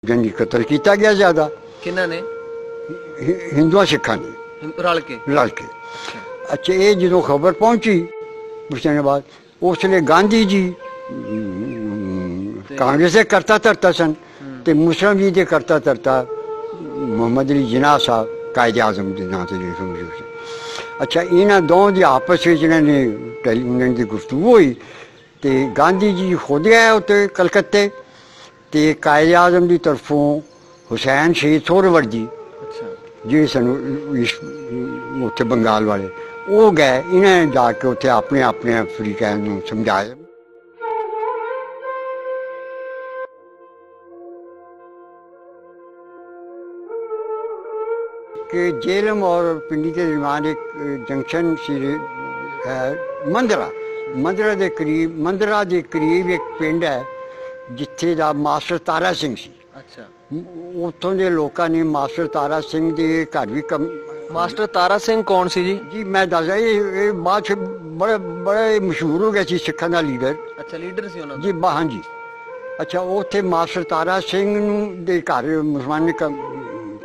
जंगी कतल किया गया ज्यादा किन्ना ने हिंदुआ सिखा ने रल के। अच्छा ये जो खबर पहुंची पुछने बाद उसने गांधी जी कांग्रेस से करता धरता सन ते मुस्लिम लीग के करता धरता मोहम्मद अली जिन्ना साहब कायदे आजम के नाम से मशहूर से। अच्छा इन्होंने दोनों की आपस में जिन्होंने टेलीविजन की गुफ्तगू हुई तो गांधी जी खुद गए उत्ते कलकत्ते तो कायदे आजम की तरफों हुसैन शहीद सोहरावर्दी जी सन उत्थे बंगाल वाले वो गए इन्हें जाके उत्थे अपने अपने अफ्रीका समझाया कि जेलम और पिंडी के दरम्यान एक जंक्शन है मंदरा के करीब एक पिंड है जिथे दा मास्टर तारा सिंह सी। अच्छा उत्थों के लोगों ने मास्टर तारा सिंह के घर भी मास्टर तारा सिंह कौन सी जी? जी मैं दस ये बाद बड़े मशहूर हो गया सी सिखा का लीडर। अच्छा लीडर सी उन्होंने जी हाँ जी। अच्छा उत्थे मास्टर तारा सिंह दे घर मुसलमान ने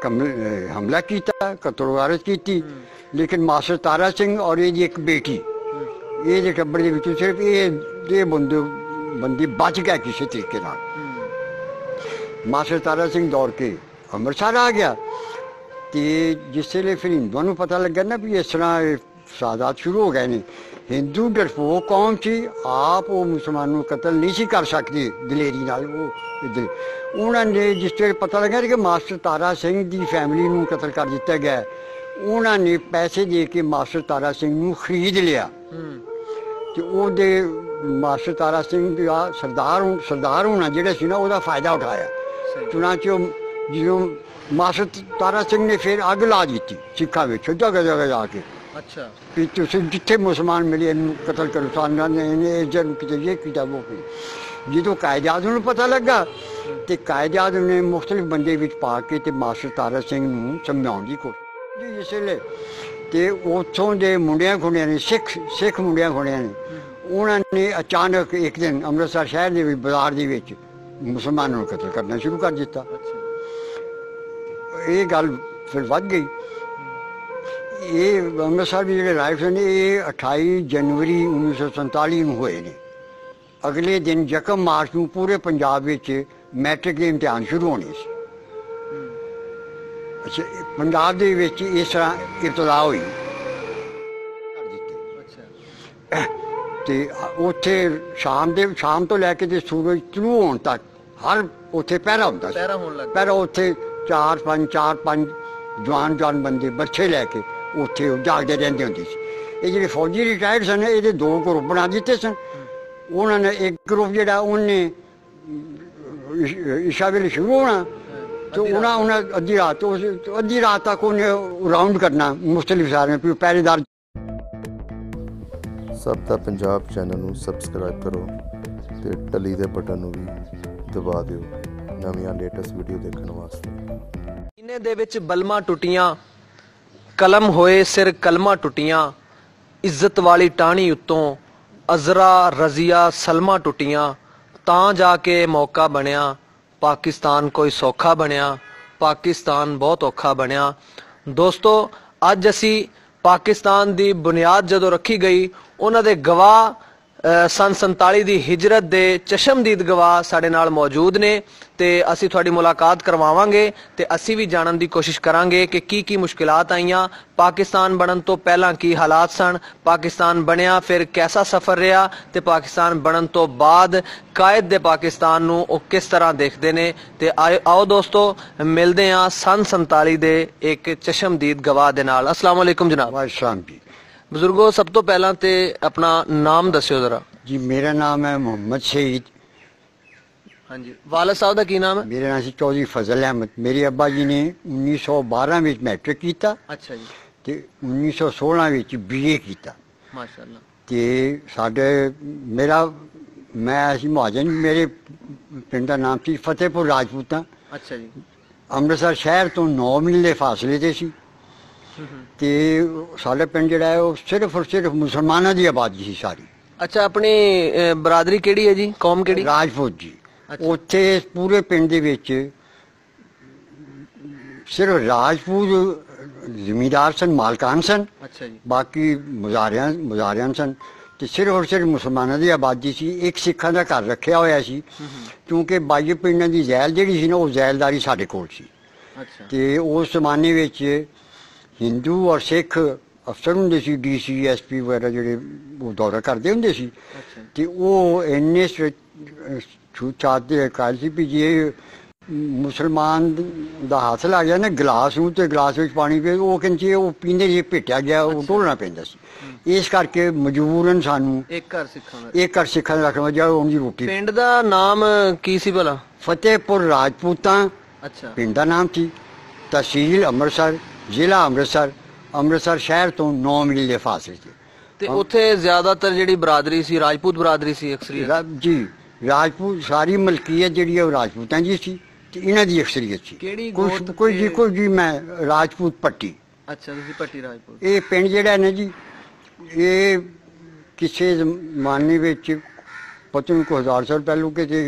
हमला किया कतल वारत की लेकिन मास्टर तारा सिंह और ये एक बेटी ये टब्बर के सिर्फ ये बंदी बच गया किसी तरीके नाल। मास्टर तारा सिंह दौड़ के अमृतसर आ गया तो जिसले फिर हिंदुओं को पता लगा ना भी इस तरह फसादात शुरू हो गए ने हिंदू डरपोक कौम सी आप वो मुसलमानों कतल नहीं सी कर सकते दलेरी नाल वो इधर उन्होंने जिस वे पता लगा कि मास्टर तारा सिंह की फैमिली को कतल कर दिता गया उन्होंने पैसे दे के मास्टर तारा सिंह को खरीद लिया तो वो मास्टर तारा सिंह का सरदार होना जोड़ा सी ना वो फायदा उठाया चुनाच जो मास्टर तारा सिंह ने फिर अग ला दी सिखा में जगह जगह जाके। अच्छा भी तुम जिथे मुसलमान मिले कतल करो ये किया वो जो कायदे आजम को पता लगा तो कायदे आजम ने मुख्तलिफ बंदे पा के ते मास्टर तारा सिंह समझाने की कोशिश जिसले तो उतों के मुंडिया खुंडिया ने सिख मुंडिया खुंडिया ने उन्होंने अचानक एक दिन अमृतसर शहर के बाजार के मुसलमानों को कतल करना शुरू कर दिता। ये गल फिर वध गई ये अमृतसर में जो राइफ्स ने ये 28 जनवरी 1947 में हुए ने। अगले दिन 1 मार्च को पूरे पंजाब में मैट्रिक के इम्तिहान शुरू होने से। अच्छा पंजाब के इस तरह इब्तदा हुई उत्थे शाम तो लैके सूरज तलू होने तक हर उत्थे पहरा होता पहरा उत्थे 4-5 जवान बंदे बच्चे लैके उत्थे जागते रहते होंगे सी। ये जो फौजी रिटायर्ड सन ये 2 ग्रुप बना दिते सन। उन्होंने एक ग्रुप जोड़ा उन्हें इशा वेले शुरू होना तो उन्हें अद्धी रात तक उन्हें राउंड करना मुख्तलिफ सारे पहरेदार। सब दा पंजाब चैनल नूं सबसक्राइब करो ते टली दे बटन नूं भी दबा दिओ नवीं लेटेस्ट वीडियो देखण वास्ते। इन्हें दे विच बलमा टुटियां कलम होए सिर कलमा टुटियां इज्जत वाली टाणी उत्तों अजरा रजिया सलमा टुटियां तां जाके मौका बनिया पाकिस्तान कोई सौखा बनिया पाकिस्तान बहुत औखा बनिया। दोस्तों अज असी पाकिस्तान की बुनियाद जदों रखी गई उन्हां दे गवाह सन 47 की हिजरत के चशमदीद गवाह साडे नाल मौजूद ने ते असी थोड़ी मुलाकात करवावांगे ते असी भी जानन की कोशिश करांगे कि की मुश्किलात आईयां पाकिस्तान बनन तो पहला की हालात सन पाकिस्तान बनिया फिर कैसा सफर रहा ते पाकिस्तान बनन तो बाद कायद दे पाकिस्तान नूं ओ किस तरह देखते ने ते आओ दोस्तों मिलते हैं सन 47 दे एक चशमदीद गवाह दे नाल। अस्सलाम वालेकुम जनाब। बुजुर्गो सब तो पहला ते अपना नाम दस्यो जरा जी। मेरा नाम है मोहम्मद शहीद। हाँ जी वालिद साहब दा की नाम है? मेरा नाम से चौधरी फजल अहमद। मेरे अब्बा जी ने 1912 में मैट्रिक किया। अच्छा जी। ते 1916 में BA किया माशाअल्लाह। ते साडे मेरा मैं ऐसी महाजन मेरे पिंड का नाम सी फतेहपुर राजपूत। अच्छा जी। अमृतसर शहर तो 9 मील के फासले ते सी ते साडा पिंड जिहड़ा है वो सिर्फ और सिर्फ मुसलमानों की आबादी सी सारी। अच्छा अपनी बरादरी केड़ी है जी कौम केड़ी? राजपूत जी। उत्थे पूरे पिंड दे विच सिर्फ राजपूत जमींदार सन, मालकान सन, ਅੱਛਾ ਜੀ बाकी मुजारियां सन। ਤੇ ਸਿਰਫ ਔਰ ਸਿਰਫ ਮੁਸਲਮਾਨਾਂ ਦੀ ਆਬਾਦੀ ਸੀ। ਇੱਕ ਸਿੱਖਾਂ ਦਾ ਘਰ ਰੱਖਿਆ ਹੋਇਆ ਸੀ, ਕਿਉਂਕਿ ਬਾਈ ਪਿੰਡਾਂ ਦੀ ਜ਼ੈਲ ਜਿਹੜੀ ਸੀ ਨਾ, ਉਹ ਜ਼ੈਲਦਾਰੀ ਸਾਡੇ ਕੋਲ ਸੀ। ਅੱਛਾ ਤੇ ਉਸ ਜ਼ਮਾਨੇ ਵਿੱਚ ਹਿੰਦੂ ਔਰ ਸਿੱਖ ਅਫਸਰ ਹੁੰਦੇ ਸੀ, DC SP ਵਗੈਰਾ, ਜਿਹੜੇ ਉਹ ਦੌਰਾ ਕਰਦੇ ਹੁੰਦੇ ਸੀ। ਅੱਛਾ ਤੇ ਉਹ ਇੰਨੇ ਛੂਤ-ਛਾਤ ਦੇ ਕਾਇਲ ਸੀ ਵੀ ਜੇ ਮੁਸਲਮਾਨ ਦਾ ਹੱਥ ਲੱਗ ਗਿਆ ਨਾ ਗਲਾਸ ਨੂੰ, ਤੇ ਗਲਾਸ ਵਿੱਚ ਪਾਣੀ ਪੀ, ਉਹ ਕਹਿੰਦੇ ਉਹ ਪੀਂਦੇ ਜੇ ਭੇਟਿਆ ਗਿਆ, ਉਹ ਢੋਲਣਾ ਪੈਂਦਾ ਸੀ। ਇਸ ਕਰਕੇ ਮਜਬੂਰਨ ਸਾਨੂੰ ਇੱਕ ਘਰ ਸਿੱਖਾਂ ਦਾ। ਇੱਕ ਘਰ ਸਿੱਖਾਂ ਦਾ ਰੱਖਣਾ ਜਿਹੜਾ ਉਹਦੀ ਰੋਟੀ। ਪਿੰਡ ਦਾ ਨਾਮ ਕੀ ਸੀ ਭਲਾ? ਫਤਿਹਪੁਰ ਰਾਜਪੂਤਾਂ ਅੱਛਾ ਪਿੰਡ ਦਾ ਨਾਮ ਸੀ। ਤਹਿਸੀਲ ਅੰਮ੍ਰਿਤਸਰ, ਜ਼ਿਲ੍ਹਾ ਅੰਮ੍ਰਿਤਸਰ, ਅੰਮ੍ਰਿਤਸਰ ਸ਼ਹਿਰ ਤੋਂ 9 ਮੀਲ ਦੇ ਫਾਸਲੇ ਤੇ। ਤੇ ਉੱਥੇ ਜ਼ਿਆਦਾਤਰ ਜਿਹੜੀ ਬਰਾਦਰੀ ਸੀ ਰਾਜਪੂਤ ਬਰਾਦਰੀ ਸੀ ਅਕਸਰੀਅਤ? ਜੀ ਰਾਜਪੂਤ, ਸਾਰੀ ਮਲਕੀਅਤ ਜਿਹੜੀ ਹੈ ਉਹ ਰਾਜਪੂਤਾਂ ਦੀ ਸੀ ਤੇ ਇਹਨਾਂ ਦੀ ਅਕਸਰੀਅਤ ਸੀ। ਕਿਹੜੀ ਕੋਈ ਗੋਤ ਕੋਈ ਜੀ ਮੈਂ ਰਾਜਪੂਤ ਪੱਟੀ। ਅੱਛਾ ਤੁਸੀਂ ਪੱਟੀ ਰਾਜਪੂਤ। ਇਹ ਪਿੰਡ ਜਿਹੜਾ ਹੈ ਨਾ ਜੀ, ਇਹ ਕਿਸੇ ਜ਼ਮਾਨੇ ਵਿੱਚ ਪਤਾ ਨਹੀਂ ਕੋਈ 1000 ਸਾਲ ਪਹਿਲੋਂ ਕਿਤੇ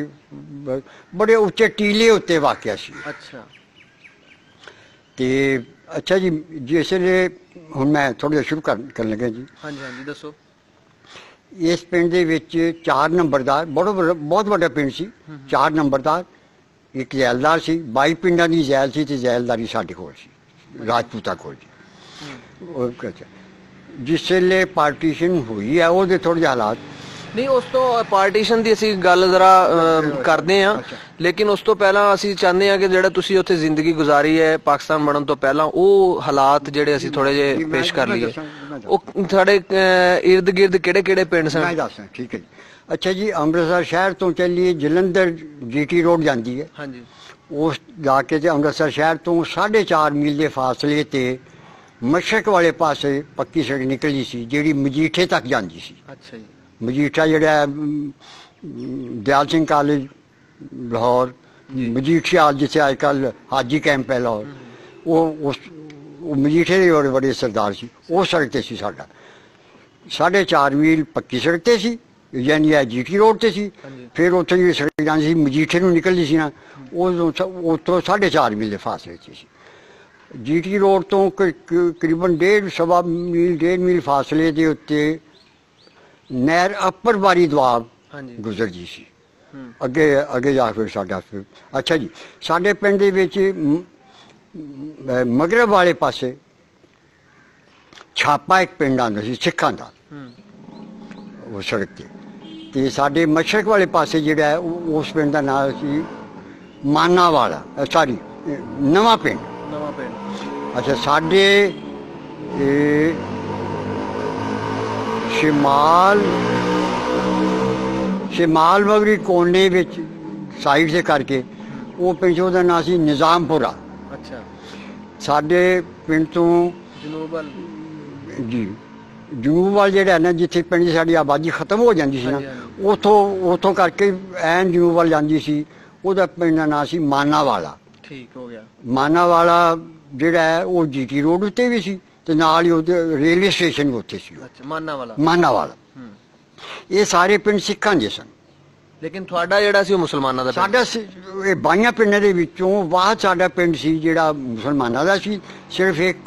ਬੜੇ ਉੱਚੇ ਟੀਲੇ ਉੱਤੇ ਵਾਕਿਆ ਸੀ। ਅੱਛਾ ਤੇ ਅੱਛਾ ਜੀ, ਜਿਸ ਵੇਲੇ ਹੁਣ ਮੈਂ ਥੋੜ੍ਹਾ ਜਿਹਾ ਸ਼ੁਰੂ ਕਰਨ ਲੱਗਾ ਜੀ। ਹਾਂਜੀ ਹਾਂਜੀ ਦੱਸੋ। ਇਸ ਪਿੰਡ ਦੇ ਵਿੱਚ 4 ਨੰਬਰਦਾਰ, ਬਹੁਤ ਵੱਡਾ ਪਿੰਡ ਸੀ। 4 ਨੰਬਰਦਾਰ, ਇੱਕ ਜ਼ੈਲਦਾਰ ਸੀ। 22 ਪਿੰਡਾਂ ਦੀ ਜ਼ੈਲ ਸੀ ਤੇ ਜ਼ੈਲਦਾਰੀ ਸਾਡੇ ਕੋਲ ਸੀ, ਰਾਜਪੂਤਾਂ ਕੋਲ ਜੀ। ਉਹ ਅੱਛਾ, ਜਿਸ ਵੇਲੇ ਪਾਰਟੀਸ਼ਨ ਹੋਈ ਹੈ ਉਹਦੇ ਥੋੜ੍ਹੇ ਜਿਹੇ ਹਾਲਾਤ ਨਹੀਂ, ਉਸ ਤੋਂ ਪਾਰਟੀਸ਼ਨ ਦੀ ਅਸੀਂ ਗੱਲ ਜ਼ਰਾ ਕਰਦੇ ਹਾਂ, ਲੇਕਿਨ ਉਸ ਤੋਂ ਪਹਿਲਾਂ ਅਸੀਂ ਚਾਹੁੰਦੇ ਹਾਂ ਕਿ ਜਿਹੜਾ ਤੁਸੀਂ ਉੱਥੇ ਜ਼ਿੰਦਗੀ ਗੁਜ਼ਾਰੀ ਹੈ ਪਾਕਿਸਤਾਨ ਬਣਨ ਤੋਂ ਪਹਿਲਾਂ, ਉਹ ਹਾਲਾਤ ਜਿਹੜੇ ਅਸੀਂ ਥੋੜੇ ਜਿਹੇ ਪੇਸ਼ ਕਰ ਲਈਏ। ਉਹ ਸਾਡੇ ਇਰਦ ਗਿਰਦ ਕਿਹੜੇ ਕਿਹੜੇ ਪਿੰਡ ਸਨ? ਮੈਂ ਦੱਸਾਂ, ਠੀਕ ਹੈ ਜੀ। ਅੱਛਾ ਜੀ, ਅੰਮ੍ਰਿਤਸਰ ਸ਼ਹਿਰ ਤੋਂ ਚੱਲੀਏ, ਜਲੰਧਰ GT ਰੋਡ ਜਾਂਦੀ ਹੈ। ਹਾਂਜੀ ਉਸ ਜਾ ਕੇ ਤੇ ਅੰਮ੍ਰਿਤਸਰ ਸ਼ਹਿਰ ਤੋਂ 4.5 ਮੀਲ ਦੇ ਫਾਸਲੇ ਤੇ ਮਸ਼ਰਕ ਵਾਲੇ ਪਾਸੇ ਪੱਕੀ ਸੜਕ ਨਿਕਲੀ ਸੀ, ਜਿਹੜੀ ਮਜੀਠੇ ਤੱਕ ਜਾਂਦੀ ਸੀ। ਅੱਛਾ ਜੀ। ਮਜੀਠਾ ਜਿਹੜਾ ਦਿਆਲ ਸਿੰਘ ਕਾਲਜ ਲਾਹੌਰ, ਮਜੀਠੀਆ ਜਿੱਥੇ ਅੱਜ ਕੱਲ੍ਹ ਹਾਜੀ ਕੈਂਪ ਹੈ ਲਾਹੌਰ, ਉਹ ਮਜੀਠੇ ਦੇ ਬੜੇ ਬੜੇ ਸਰਦਾਰ ਸੀ। ਉਹ ਸੜਕ ਤੇ ਸੀ ਸਾਡਾ। 4.5 ਮੀਲ ਪੱਕੀ ਸੜਕ ਤੇ ਸੀ, ਯਾਨੀ GT ਰੋਡ ਤੇ ਸੀ। ਫਿਰ ਉੱਥੇ ਜਿਹੜੀ ਸੜਕ ਜਾਂਦੀ ਸੀ ਮਜੀਠੇ ਨੂੰ ਨਿਕਲਦੀ ਸੀ ਨਾ, ਉਹ ਉੱਥੋਂ 4.5 ਮੀਲ ਦੇ ਫਾਸਲੇ 'ਚ ਸੀ। GT ਰੋਡ ਤੋਂ ਤਕਰੀਬਨ 1.5 ਮੀਲ ਫਾਸਲੇ ਦੇ ਉੱਤੇ ਨਹਿਰ ਅੱਪਰ ਬਾਰੀ ਦੁਆਬ ਗੁਜ਼ਰਦੀ ਸੀ। ਅੱਗੇ ਜਾ ਕੇ ਸਾਡਾ ਅੱਛਾ ਜੀ, ਸਾਡੇ ਪਿੰਡ ਦੇ ਵਿੱਚ ਮਗਰਬ ਵਾਲੇ ਪਾਸੇ ਛਾਪਾ ਇੱਕ ਪਿੰਡ ਆਉਂਦਾ ਸੀ ਸਿੱਖਾਂ ਦਾ, ਉਹ ਸੜਕ ਤੇ ਸਾਡੇ ਮਸ਼ਰਕ ਵਾਲੇ ਪਾਸੇ ਜਿਹੜਾ ਹੈ ਉਸ ਪਿੰਡ ਦਾ ਨਾਮ ਸੀ ਮਾਨਾਵਾਲਾ, ਸੌਰੀ ਨਵਾਂ ਪਿੰਡ। ਅੱਛਾ, ਸਾਡੇ ਸ਼ਿਮਾਲ ਮਗਰੀ ਕੋਨੇ ਵਿੱਚ ਸਾਈਡ ਤੇ ਕਰਕੇ ਉਹ ਪਿੰਡ, ਉਹਦਾ ਨਾਂ ਸੀ ਨਿਜ਼ਾਮਪੁਰਾ। ਅੱਛਾ, ਸਾਡੇ ਪਿੰਡ ਤੋਂ ਜੀ ਜਨੂਬ ਵੱਲ ਜਿਹੜਾ ਨਾ, ਜਿੱਥੇ ਪਿੰਡ ਦੀ ਸਾਡੀ ਆਬਾਦੀ ਖਤਮ ਹੋ ਜਾਂਦੀ ਸੀ ਨਾ, ਉੱਥੋਂ ਕਰਕੇ ਐਨ ਜਨੂਬ ਵੱਲ ਜਾਂਦੀ ਸੀ, ਉਹਦਾ ਪਿੰਡ ਦਾ ਨਾਂ ਸੀ ਮਾਨਾਵਾਲਾ। ਠੀਕ ਹੋ ਗਿਆ। ਮਾਨਾਵਾਲਾ ਜਿਹੜਾ ਹੈ ਉਹ GT ਰੋਡ ਉੱਤੇ ਵੀ ਸੀ ਤੇ ਨਾਲ ਹੀ ਉਹਦੇ ਰੇਲਵੇ ਸਟੇਸ਼ਨ ਵੀ ਉੱਥੇ ਸੀ। ਅੱਛਾ, ਮਾਨਾਵਾਲਾ। ਇਹ ਸਾਰੇ ਪਿੰਡ ਸਿੱਖਾਂ ਦੇ ਸਨ, ਲੇਕਿਨ ਤੁਹਾਡਾ ਜਿਹੜਾ ਸੀ ਉਹ ਮੁਸਲਮਾਨਾਂ ਦਾ? ਸਾਡਾ ਇਹ 22 ਪਿੰਡਾਂ ਦੇ ਵਿੱਚੋਂ ਬਾਅਦ ਸਾਡਾ ਪਿੰਡ ਸੀ ਜਿਹੜਾ ਮੁਸਲਮਾਨਾਂ ਦਾ ਸੀ। ਸਿਰਫ ਇੱਕ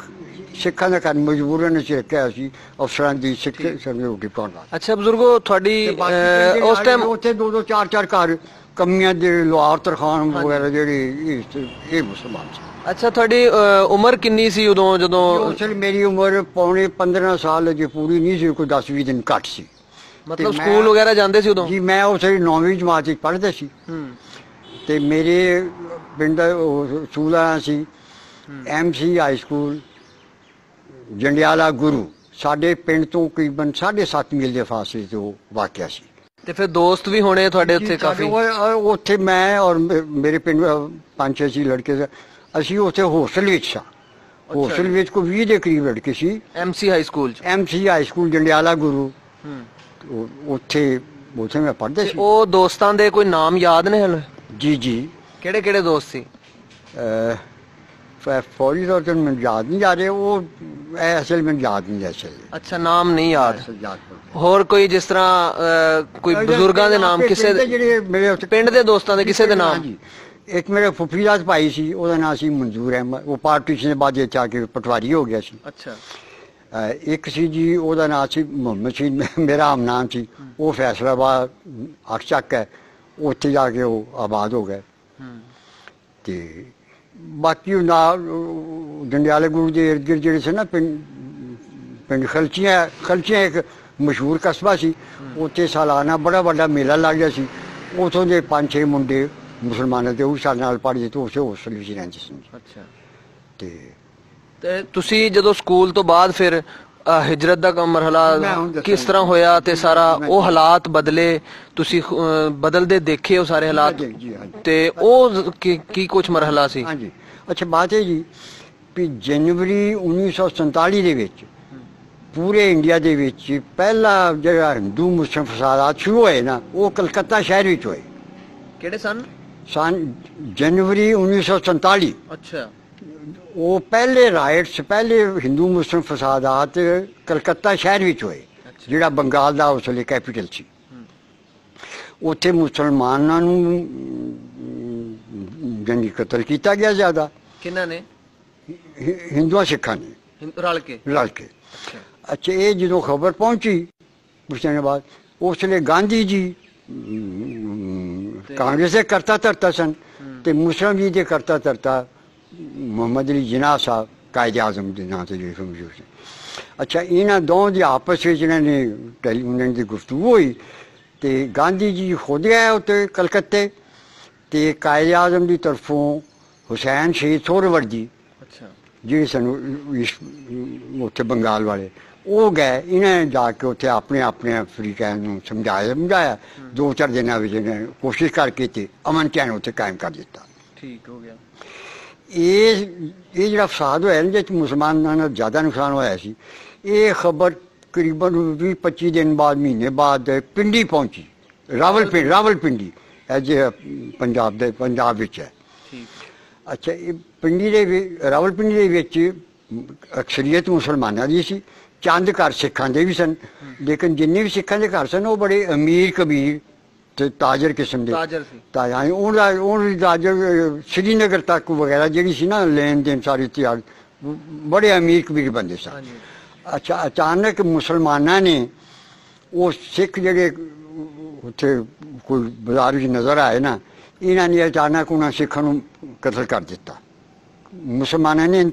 ਸਿੱਖਾਂ ਦਾ ਘਰ ਮਜਬੂਰਨ ਅਸੀਂ ਰੱਖਿਆ ਸੀ, ਅਫਸਰਾਂ ਦੀ ਸਿੱਖ ਰੋਟੀ ਪਾਉਣ ਵਾਸਤੇ। ਅੱਛਾ ਬਜ਼ੁਰਗੋ, ਤੁਹਾਡੀ ਉਸ ਟਾਈਮ ਉੱਥੇ 2-2 4-4 ਘਰ ਕਮੀਆਂ ਦੇ ਲੋਹਾਰ ਤਰਖਾਨ ਵਗੈਰਾ ਜਿਹੜੇ ਇਹ ਮੁਸਲਮਾਨ ਸੀ। ਅੱਛਾ, ਤੁਹਾਡੀ ਉਮਰ ਕਿੰਨੀ ਸੀ ਉਦੋਂ ਜਦੋਂ? ਅਸਲ ਮੇਰੀ ਉਮਰ ਪੌਣੇ 15 ਸਾਲ ਜੇ ਪੂਰੀ ਨਹੀਂ ਸੀ, ਕੋਈ 10-20 ਦਿਨ ਘੱਟ ਸੀ। ਮਤਲਬ ਸਕੂਲ ਵਗੈਰਾ ਜਾਂਦੇ ਸੀ ਉਦੋਂ? ਜੀ, ਮੈਂ ਉਸੇ 9ਵੀਂ ਜਮਾਤ ਵਿੱਚ ਪੜ੍ਹਦਾ ਸੀ। ਤੇ ਮੇਰੇ ਪਿੰਡ ਦਾ ਸਕੂਲ ਆਇਆ ਸੀ MC high school Jandiala Guru. ਸਾਡੇ ਪਿੰਡ ਤੋਂ ਤਕਰੀਬਨ 7.5 ਮੀਲ ਦੇ ਫਾਸਲੇ ਤੇ ਉਹ ਵਾਕਿਆ ਸੀ। ਤੇ ਫਿਰ ਦੋਸਤ ਵੀ ਹੋਣੇ ਤੁਹਾਡੇ ਉੱਥੇ ਕਾਫੀ? ਉੱਥੇ ਮੈਂ ਔਰ ਮੇਰੇ ਪਿੰਡ 5-6 ਸੀ ਲੜਕੇ, ਅਸੀਂ ਉੱਥੇ ਹੋਸਟਲ ਵਿੱਚ ਸਾਂ। ਹੋਸਟਲ ਵਿੱਚ ਕੋਈ 20 ਦੇ ਕਰੀਬ ਲੜਕੇ ਸੀ। MC ਹਾਈ ਸਕੂਲ ਚ? MC high school Jandiala Guru, ਉੱਥੇ ਮੈਂ ਪੜ੍ਹਦਾ ਸੀ। ਉਹ ਦੋਸਤਾਂ ਦੇ ਕੋਈ ਨਾਮ ਯਾਦ ਨੇ ਹਲੇ? ਜੀ। ਕਿਹੜੇ ਕਿਹੜੇ ਦੋਸਤ ਸੀ? ਫੌਜੀ ਤੌਰ ਤੇ ਮੈਨੂੰ ਯਾਦ ਨਹੀਂ ਆ ਰਹੇ, ਉਹ ਅਸਲ ਮੈਨੂੰ ਯਾਦ ਨਹੀਂ ਅਸਲ। ਅੱਛਾ, ਨਾਮ ਨਹੀਂ ਯਾਦ। ਹੋਰ ਕੋਈ ਜਿਸ ਤਰ੍ਹਾਂ ਕੋਈ ਬਜ਼ੁਰਗਾਂ ਦੇ ਨਾਮ, ਕਿਸੇ ਜਿਹੜੇ ਮੇਰੇ ਪਿੰਡ ਦੇ ਦੋਸਤਾਂ ਦੇ ਕਿਸੇ ਦੇ ਨਾਮ? एक मेरा फुफी ਦਾ ਭਾਈ ਸੀ, ਉਹਦਾ ਨਾਂ ਸੀ ਮਨਜ਼ੂਰ ਅਹਿਮਦ, ਉਹ ਪਾਰਟੀਸ਼ਨ ਦੇ ਬਾਅਦ ਇੱਥੇ ਆ ਕੇ ਪਟਵਾਰੀ ਹੋ ਗਿਆ ਸੀ। ਅੱਛਾ। ਇੱਕ ਸੀ ਜੀ ਉਹਦਾ ਨਾਂ ਸੀ ਮੁਹੰਮਦ ਸੀ, ਮੇਰਾ ਆਮਨਾਮ ਸੀ, ਉਹ ਫੈਸਲਾਬਾਦ ਅੱਖ ਚੱਕ ਹੈ, ਉੱਥੇ ਜਾ ਕੇ ਉਹ ਆਬਾਦ ਹੋ ਗਏ। ਤੇ ਬਾਕੀ ਉਹ ਨਾਲ ਜੰਡਿਆਲੇ ਗੁਰੂ ਦੇ ਇਰਦ ਗਿਰਦ ਜਿਹੜੇ ਸੀ ਨਾ ਪਿੰਡ ਖਲਚੀਆਂ ਇੱਕ ਮਸ਼ਹੂਰ ਕਸਬਾ ਸੀ, ਉੱਥੇ ਸਾਲਾਨਾ ਬੜਾ ਵੱਡਾ ਮੇਲਾ ਲੱਗ ਗਿਆ ਸੀ। ਉੱਥੋਂ ਦੇ 5-6 ਮੁੰਡੇ ਮੁਸਲਮਾਨਾਂ ਦੇ ਉਹ ਸਾਡੇ ਨਾਲ ਪੜ੍ਹਦੇ ਤੇ ਉਸੇ ਹੋਸਟਲ ਵਿੱਚ ਰਹਿੰਦੇ ਸੀ। ਅੱਛਾ। ਤੇ ਤੁਸੀਂ ਜਦੋਂ ਸਕੂਲ ਤੋਂ ਬਾਅਦ ਫਿਰ ਹਿਜਰਤ ਦਾ ਮਰਹਲਾ ਕਿਸ ਤਰ੍ਹਾਂ ਹੋਇਆ ਤੇ ਸਾਰਾ ਉਹ ਹਾਲਾਤ ਬਦਲੇ, ਤੁਸੀਂ ਬਦਲਦੇ ਦੇਖੇ ਉਹ ਸਾਰੇ ਹਾਲਾਤ, ਤੇ ਉਹ ਕੀ ਕੁਝ ਮਰਹਲਾ ਸੀ? ਹਾਂਜੀ। ਅੱਛਾ, ਬਾਤ ਹੈ ਜੀ ਵੀ ਜਨਵਰੀ 1947 ਦੇ ਵਿੱਚ ਪੂਰੇ ਇੰਡੀਆ ਦੇ ਵਿੱਚ ਪਹਿਲਾ ਜਿਹੜਾ ਹਿੰਦੂ ਮੁਸਲਿਮ ਫਸਾਦਾਤ ਸ਼ੁਰੂ ਹੋਏ ਨਾ, ਉਹ ਕਲਕੱਤਾ ਸ਼ਹਿਰ ਵਿੱਚ ਹੋਏ। ਕਿਹੜੇ ਸਨ ਜਨਵਰੀ 1947। ਅੱਛਾ। ਉਹ ਪਹਿਲੇ ਰਾਈਟਸ, ਪਹਿਲੇ ਹਿੰਦੂ ਮੁਸਲਿਮ ਫਸਾਦਾਤ ਕਲਕੱਤਾ ਸ਼ਹਿਰ ਵਿੱਚ ਹੋਏ, ਜਿਹੜਾ ਬੰਗਾਲ ਦਾ ਉਸ ਵੇਲੇ ਕੈਪੀਟਲ ਸੀ। ਉੱਥੇ ਮੁਸਲਮਾਨਾਂ ਨੂੰ ਜੰਗੀ ਕਤਲ ਕੀਤਾ ਗਿਆ ਜ਼ਿਆਦਾ। ਕਿਹਨਾਂ ਨੇ? ਹਿੰਦੂਆਂ ਸਿੱਖਾਂ ਨੇ ਰਲ ਕੇ। ਅੱਛਾ, ਇਹ ਜਦੋਂ ਖਬਰ ਪਹੁੰਚੀ ਕੁਝ ਦਿਨਾਂ ਬਾਅਦ, ਉਸ ਵੇਲੇ ਗਾਂਧੀ ਜੀ ਕਾਂਗਰਸ ਦੇ ਕਰਤਾ ਧਰਤਾ ਸਨ ਤੇ ਮੁਸਲਿਮ ਲੀਗ ਦੇ ਕਰਤਾ ਧਰਤਾ ਮੁਹੰਮਦ ਅਲੀ ਜਿਨਾਹ ਸਾਹਿਬ ਕਾਇਦ ਆਜ਼ਮ ਦੇ ਨਾਂ ਤੇ ਜਿਹੜੇ ਮਸ਼ਹੂਰ ਸੀ। ਅੱਛਾ, ਇਹਨਾਂ ਦੋਵਾਂ ਦੀ ਆਪਸ ਵਿੱਚ ਉਹਨਾਂ ਦੀ ਗੁਫ਼ਤਗੂ ਹੋਈ ਤੇ ਗਾਂਧੀ ਜੀ ਖੁਦ ਗਏ ਉੱਤੇ ਕਲਕੱਤੇ, ਤੇ ਕਾਇਦ ਆਜ਼ਮ ਦੀ ਤਰਫੋਂ ਹੁਸੈਨ ਸ਼ਹੀਦ ਸੋਹਰਵਰਦੀ ਜਿਹੜੇ ਸਨ ਉੱਥੇ ਬੰਗਾਲ ਵਾਲੇ, ਉਹ ਗਏ। ਇਹਨਾਂ ਨੇ ਜਾ ਕੇ ਉੱਥੇ ਆਪਣੇ ਅਫਰੀਕਾ ਨੂੰ ਸਮਝਾਇਆ 2-4 ਦਿਨਾਂ ਵਿੱਚ ਇਹਨੇ ਕੋਸ਼ਿਸ਼ ਕਰਕੇ ਤੇ ਅਮਨ ਚੈਨ ਉੱਥੇ ਕਾਇਮ ਕਰ ਦਿੱਤਾ। ਠੀਕ ਹੋ ਗਿਆ। ਇਹ ਜਿਹੜਾ ਫਸਾਦ ਹੋਇਆ ਨਾ, ਜਿਹਦੇ ਮੁਸਲਮਾਨਾਂ ਨਾਲ ਜ਼ਿਆਦਾ ਨੁਕਸਾਨ ਹੋਇਆ ਸੀ, ਇਹ ਖਬਰ ਕਰੀਬਨ 20-25 ਦਿਨ ਬਾਅਦ, ਮਹੀਨੇ ਬਾਅਦ ਪਿੰਡੀ ਪਹੁੰਚੀ, ਰਾਵਲਪਿੰਡੀ ਜੇ ਪੰਜਾਬ ਵਿੱਚ ਹੈ। ਅੱਛਾ, ਇਹ ਰਾਵਲਪਿੰਡੀ ਦੇ ਵਿੱਚ ਅਕਸਰੀਅਤ ਮੁਸਲਮਾਨਾਂ ਦੀ ਸੀ, ਚੰਦ ਘਰ ਸਿੱਖਾਂ ਦੇ ਵੀ ਸਨ, ਲੇਕਿਨ ਜਿੰਨੇ ਵੀ ਸਿੱਖਾਂ ਦੇ ਘਰ ਸਨ ਉਹ ਬੜੇ ਅਮੀਰ ਕਬੀਰ ਤੇ ਤਾਜਰ ਕਿਸਮ ਦੇ ਤਾਜਰ ਸ਼੍ਰੀਨਗਰ ਤੱਕ ਵਗੈਰਾ ਜਿਹੜੀ ਸੀ ਨਾ ਲੈਣ ਦੇਣ ਸਾਰੀ ਤਿਆਰ, ਬੜੇ ਅਮੀਰ ਕਬੀਰ ਬੰਦੇ ਸਨ। ਅੱਛਾ, ਅਚਾਨਕ ਮੁਸਲਮਾਨਾਂ ਨੇ ਉਹ ਸਿੱਖ ਜਿਹੜੇ ਉੱਥੇ ਕੋਈ ਬਾਜ਼ਾਰ ਵਿੱਚ ਨਜ਼ਰ ਆਏ ਨਾ, ਇਹਨਾਂ ਨੇ ਅਚਾਨਕ ਉਹਨਾਂ ਸਿੱਖਾਂ ਨੂੰ ਕਤਲ ਕਰ ਦਿੱਤਾ। ਮੁਸਲਮਾਨਾਂ ਨੇ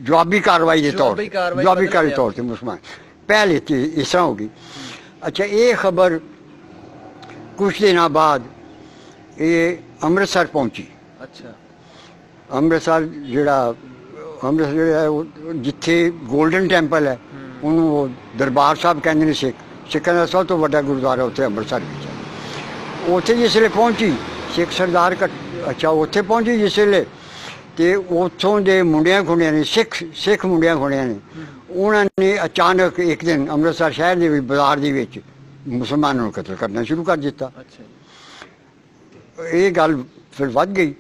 ਜਵਾਬੀ ਕਾਰਵਾਈ ਦੇ ਤੌਰ ਤੇ ਮੁਸਲਮਾਨ ਪਹਿਲੇ ਤੇ ਇਸ ਤਰ੍ਹਾਂ ਹੋ ਗਈ। ਅੱਛਾ, ਇਹ ਖਬਰ ਕੁਛ ਦਿਨਾਂ ਬਾਅਦ ਇਹ ਅੰਮ੍ਰਿਤਸਰ ਪਹੁੰਚੀ। ਅੱਛਾ। ਅੰਮ੍ਰਿਤਸਰ ਜਿਹੜਾ ਜਿੱਥੇ ਗੋਲਡਨ ਟੈਂਪਲ ਹੈ, ਉਹਨੂੰ ਉਹ ਦਰਬਾਰ ਸਾਹਿਬ ਕਹਿੰਦੇ ਨੇ। ਸਿੱਖਾਂ ਦਾ ਸਭ ਤੋਂ ਵੱਡਾ ਗੁਰਦੁਆਰਾ ਉੱਥੇ ਅੰਮ੍ਰਿਤਸਰ ਵਿੱਚ ਹੈ। ਉੱਥੇ ਜਿਸ ਵੇਲੇ ਪਹੁੰਚੀ ਸਿੱਖ ਸਰਦਾਰ ਅੱਛਾ ਉੱਥੇ ਪਹੁੰਚੀ ਜਿਸ ਵੇਲੇ, ਤੇ ਉੱਥੋਂ ਦੇ ਮੁੰਡਿਆਂ ਖੁੰਡਿਆਂ ਨੇ, ਸਿੱਖ ਮੁੰਡਿਆਂ ਖੁੰਡਿਆਂ ਨੇ, ਉਹਨਾਂ ਨੇ ਅਚਾਨਕ ਇੱਕ ਦਿਨ ਅੰਮ੍ਰਿਤਸਰ ਸ਼ਹਿਰ ਦੇ ਵਿੱਚ ਬਾਜ਼ਾਰ ਦੇ ਵਿੱਚ ਮੁਸਲਮਾਨਾਂ ਨੂੰ ਕਤਲ ਕਰਨਾ ਸ਼ੁਰੂ ਕਰ ਦਿੱਤਾ। ਇਹ ਗੱਲ ਫਿਰ ਵੱਧ ਗਈ।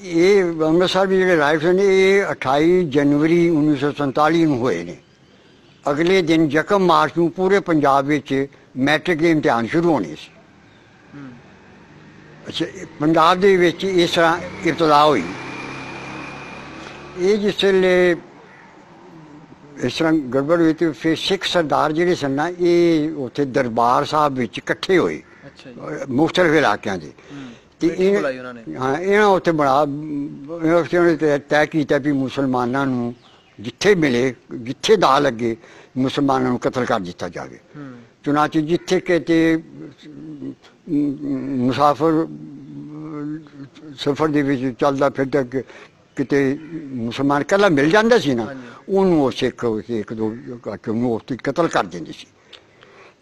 ਇਹ ਅੰਮ੍ਰਿਤਸਰ ਵੀ ਜਿਹੜੇ ਰਾਈਟਸ ਨੇ ਇਹ 28 ਜਨਵਰੀ 1947 ਨੂੰ ਹੋਏ ਨੇ। ਅਗਲੇ ਦਿਨ ਯਕਮ ਮਾਰਚ ਨੂੰ ਪੂਰੇ ਪੰਜਾਬ ਵਿੱਚ ਮੈਟ੍ਰਿਕ ਦੇ ਇਮਤਿਹਾਨ ਸ਼ੁਰੂ ਹੋਣੇ ਸੀ। ਅੱਛਾ, ਪੰਜਾਬ ਦੇ ਵਿੱਚ ਇਸ ਤਰ੍ਹਾਂ ਇਬਤਦਾ ਹੋਈ। ਇਹ ਜਿਸ ਵੇਲੇ ਇਸ ਤਰ੍ਹਾਂ ਗੜਬੜ ਹੋਈ ਤੇ ਫਿਰ ਸਿੱਖ ਸਰਦਾਰ ਜਿਹੜੇ ਸਨ ਨਾ, ਇਹ ਉੱਥੇ ਦਰਬਾਰ ਸਾਹਿਬ ਵਿੱਚ ਇਕੱਠੇ ਹੋਏ ਮੁਖਤਲਿਫ ਇਲਾਕਿਆਂ ਦੇ, ਤੇ ਇਹਨਾਂ ਉੱਥੇ ਤੈਅ ਕੀਤਾ ਵੀ ਮੁਸਲਮਾਨਾਂ ਨੂੰ ਜਿੱਥੇ ਮਿਲੇ, ਜਿੱਥੇ ਦਾ ਲੱਗੇ, ਮੁਸਲਮਾਨਾਂ ਨੂੰ ਕਤਲ ਕਰ ਦਿੱਤਾ ਜਾਵੇ। ਚੁਨਾਚੇ ਜਿੱਥੇ ਕਿਤੇ ਮੁਸਾਫਰ ਸਫ਼ਰ ਦੇ ਵਿੱਚ ਚੱਲਦਾ ਫਿਰਦਾ ਕਿਤੇ ਮੁਸਲਮਾਨ ਇਕੱਲਾ ਮਿਲ ਜਾਂਦਾ ਸੀ ਨਾ, ਉਹਨੂੰ ਉਹ ਸਿੱਖ ਇੱਕ ਦੋ ਉਹਨੂੰ ਉਸ ਕਤਲ ਕਰ ਦਿੰਦੇ ਸੀ।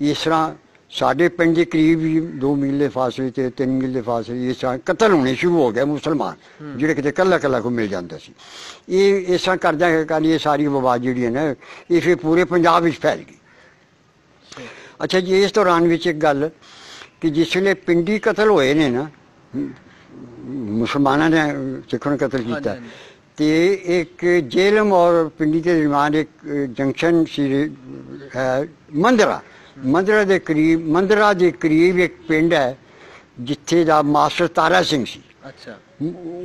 ਇਸ ਤਰ੍ਹਾਂ ਸਾਡੇ ਪਿੰਡ ਦੇ ਕਰੀਬ 2 ਮੀਲ ਦੇ ਫਾਸਲੇ ਤੇ 3 ਮੀਲ ਦੇ ਫਾਸਲੇ ਇਸ ਤਰ੍ਹਾਂ ਕਤਲ ਹੋਣੇ ਸ਼ੁਰੂ ਹੋ ਗਏ ਮੁਸਲਮਾਨ, ਜਿਹੜੇ ਕਿਤੇ ਇਕੱਲਾ ਕੋ ਮਿਲ ਜਾਂਦਾ ਸੀ। ਇਹ ਇਸ ਤਰ੍ਹਾਂ ਕਰਦਾ ਇਹ ਸਾਰੀ ਵਬਾ ਜਿਹੜੀ ਹੈ ਨਾ, ਇਹ ਫਿਰ ਪੂਰੇ ਪੰਜਾਬ ਵਿੱਚ ਫੈਲ ਗਈ। ਅੱਛਾ ਜੀ, ਇਸ ਦੌਰਾਨ ਵਿੱਚ ਇੱਕ ਗੱਲ ਕਿ ਜਿਸ ਵੇਲੇ ਪਿੰਡੀ ਕਤਲ ਹੋਏ ਨੇ ਨਾ, ਮੁਸਲਮਾਨਾਂ ਨੇ ਸਿੱਖਾਂ ਨੂੰ ਕਤਲ ਕੀਤਾ, ਤੇ ਇੱਕ ਜੇਲਮ ਔਰ ਪਿੰਡੀ ਦੇ ਦਰਮਿਆਨ ਇੱਕ ਜੰਕਸ਼ਨ ਸੀ ਹੈ ਮੰਦਰਾ ਦੇ ਕਰੀਬ ਇੱਕ ਪਿੰਡ ਹੈ ਜਿੱਥੇ ਦਾ ਮਾਸਟਰ ਤਾਰਾ ਸਿੰਘ ਸੀ। ਅੱਛਾ,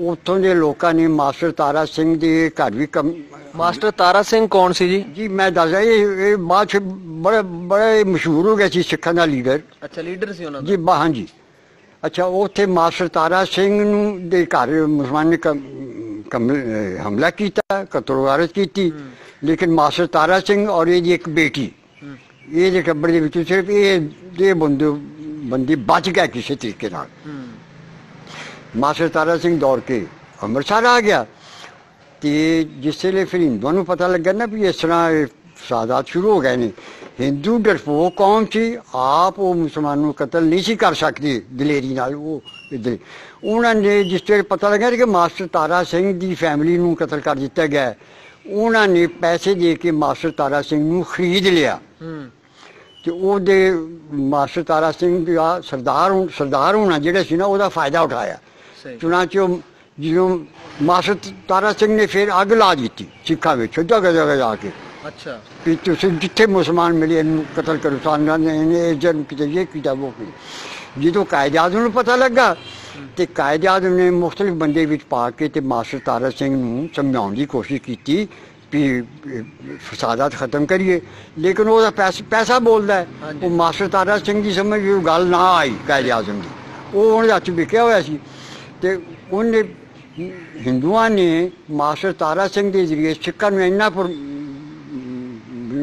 ਉੱਥੋਂ ਦੇ ਲੋਕਾਂ ਨੇ ਮਾਸਟਰ ਤਾਰਾ ਸਿੰਘ ਦੇ ਘਰ ਵੀ ਮਾਸਟਰ ਤਾਰਾ ਸਿੰਘ ਕੌਣ ਸੀ ਜੀ? ਜੀ ਮੈਂ ਦੱਸਦਾ, ਇਹ ਬਾਅਦ ਚ ਬੜੇ ਮਸ਼ਹੂਰ ਹੋ ਗਿਆ ਸੀ, ਸਿੱਖਾਂ ਦਾ ਲੀਡਰ। ਅੱਛਾ, ਲੀਡਰ ਸੀ ਉਹਨਾਂ ਦਾ ਜੀ ਹਾਂਜੀ। ਅੱਛਾ, ਉੱਥੇ ਮਾਸਟਰ ਤਾਰਾ ਸਿੰਘ ਨੂੰ ਦੇ ਘਰ ਮੁਸਲਮਾਨ ਨੇ ਹਮਲਾ ਕੀਤਾ, ਕਤਲ-ਓ-ਗਾਰਤ ਕੀਤੀ, ਲੇਕਿਨ ਮਾਸਟਰ ਤਾਰਾ ਸਿੰਘ ਔਰ ਇਹਦੀ ਇੱਕ ਬੇਟੀ, ਇਹਦੇ ਟੱਬਰ ਦੇ ਵਿੱਚੋਂ ਸਿਰਫ ਇਹ ਬੰਦੇ ਬਚ ਗਿਆ ਕਿਸੇ ਤਰੀਕੇ ਨਾਲ। ਮਾਸਟਰ ਤਾਰਾ ਸਿੰਘ ਦੌੜ ਕੇ ਅੰਮ੍ਰਿਤਸਰ ਆ ਗਿਆ, ਤੇ ਜਿਸ ਵੇਲੇ ਫਿਰ ਹਿੰਦੂਆਂ ਨੂੰ ਪਤਾ ਲੱਗਾ ਨਾ ਵੀ ਇਸ ਤਰ੍ਹਾਂ ਫਸਾਦਾਤ ਸ਼ੁਰੂ ਹੋ ਗਏ ਨੇ, ਹਿੰਦੂ ਡਰਪੋਕ ਕੌਮ ਸੀ, ਆਪ ਉਹ ਮੁਸਲਮਾਨ ਨੂੰ ਕਤਲ ਨਹੀਂ ਸੀ ਕਰ ਸਕਦੇ ਦਲੇਰੀ ਨਾਲ। ਉਹਨਾਂ ਨੇ ਜਿਸ ਵੇਲੇ ਪਤਾ ਲੱਗਾ ਕਿ ਮਾਸਟਰ ਤਾਰਾ ਸਿੰਘ ਦੀ ਫੈਮਿਲੀ ਨੂੰ ਕਤਲ ਕਰ ਦਿੱਤਾ ਗਿਆ, ਉਹਨਾਂ ਨੇ ਪੈਸੇ ਦੇ ਕੇ ਮਾਸਟਰ ਤਾਰਾ ਸਿੰਘ ਨੂੰ ਖਰੀਦ ਲਿਆ, ਤੇ ਉਹਦੇ ਮਾਸਟਰ ਤਾਰਾ ਸਿੰਘ ਦਾ ਸਰਦਾਰ ਹੋਣਾ ਜਿਹੜਾ ਸੀ ਨਾ, ਉਹਦਾ ਫਾਇਦਾ ਉਠਾਇਆ। ਚੁਣਾਚੋਂ ਜਦੋਂ ਮਾਸਟਰ ਤਾਰਾ ਸਿੰਘ ਨੇ ਫਿਰ ਅੱਗ ਲਾ ਦਿੱਤੀ ਸਿੱਖਾਂ ਵਿੱਚ ਜਗ੍ਹਾ ਜਗ੍ਹਾ ਜਾ ਕੇ। ਅੱਛਾ, ਵੀ ਤੁਸੀਂ ਜਿੱਥੇ ਮੁਸਲਮਾਨ ਮਿਲੇ ਇਹਨੂੰ ਕਤਲ ਕਰੋ, ਸਾਨੂੰ ਇਹਨੇ ਜਨਮ ਕਿਤੇ ਇਹ ਕੀਤਾ ਉਹ ਕੀਤਾ। ਜਦੋਂ ਕਾਇਦ ਆਜ਼ਮ ਨੂੰ ਪਤਾ ਲੱਗਾ, ਤੇ ਕਾਇਦ ਆਜ਼ਮ ਨੇ ਮੁਖਤਲਿਫ ਬੰਦੇ ਵਿੱਚ ਪਾ ਕੇ ਤੇ ਮਾਸਟਰ ਤਾਰਾ ਸਿੰਘ ਨੂੰ ਸਮਝਾਉਣ ਦੀ ਕੋਸ਼ਿਸ਼ ਕੀਤੀ ਵੀ ਫਸਾਦਾਤ ਖਤਮ ਕਰੀਏ, ਲੇਕਿਨ ਉਹਦਾ ਪੈਸਾ ਬੋਲਦਾ ਹੈ। ਉਹ ਮਾਸਟਰ ਤਾਰਾ ਸਿੰਘ ਦੀ ਸਮਝ ਗੱਲ ਨਾ ਆਈ ਕਾਇਦ ਆਜ਼ਮ ਦੀ, ਉਹ ਉਹਦੇ ਹੱਥ ਵਿਕਿਆ ਹੋਇਆ ਸੀ। ਤੇ ਉਹਨੇ ਹਿੰਦੂਆਂ ਨੇ ਮਾਸਟਰ ਤਾਰਾ ਸਿੰਘ ਦੇ ਜ਼ਰੀਏ ਸਿੱਖਾਂ ਨੂੰ ਇੰਨਾ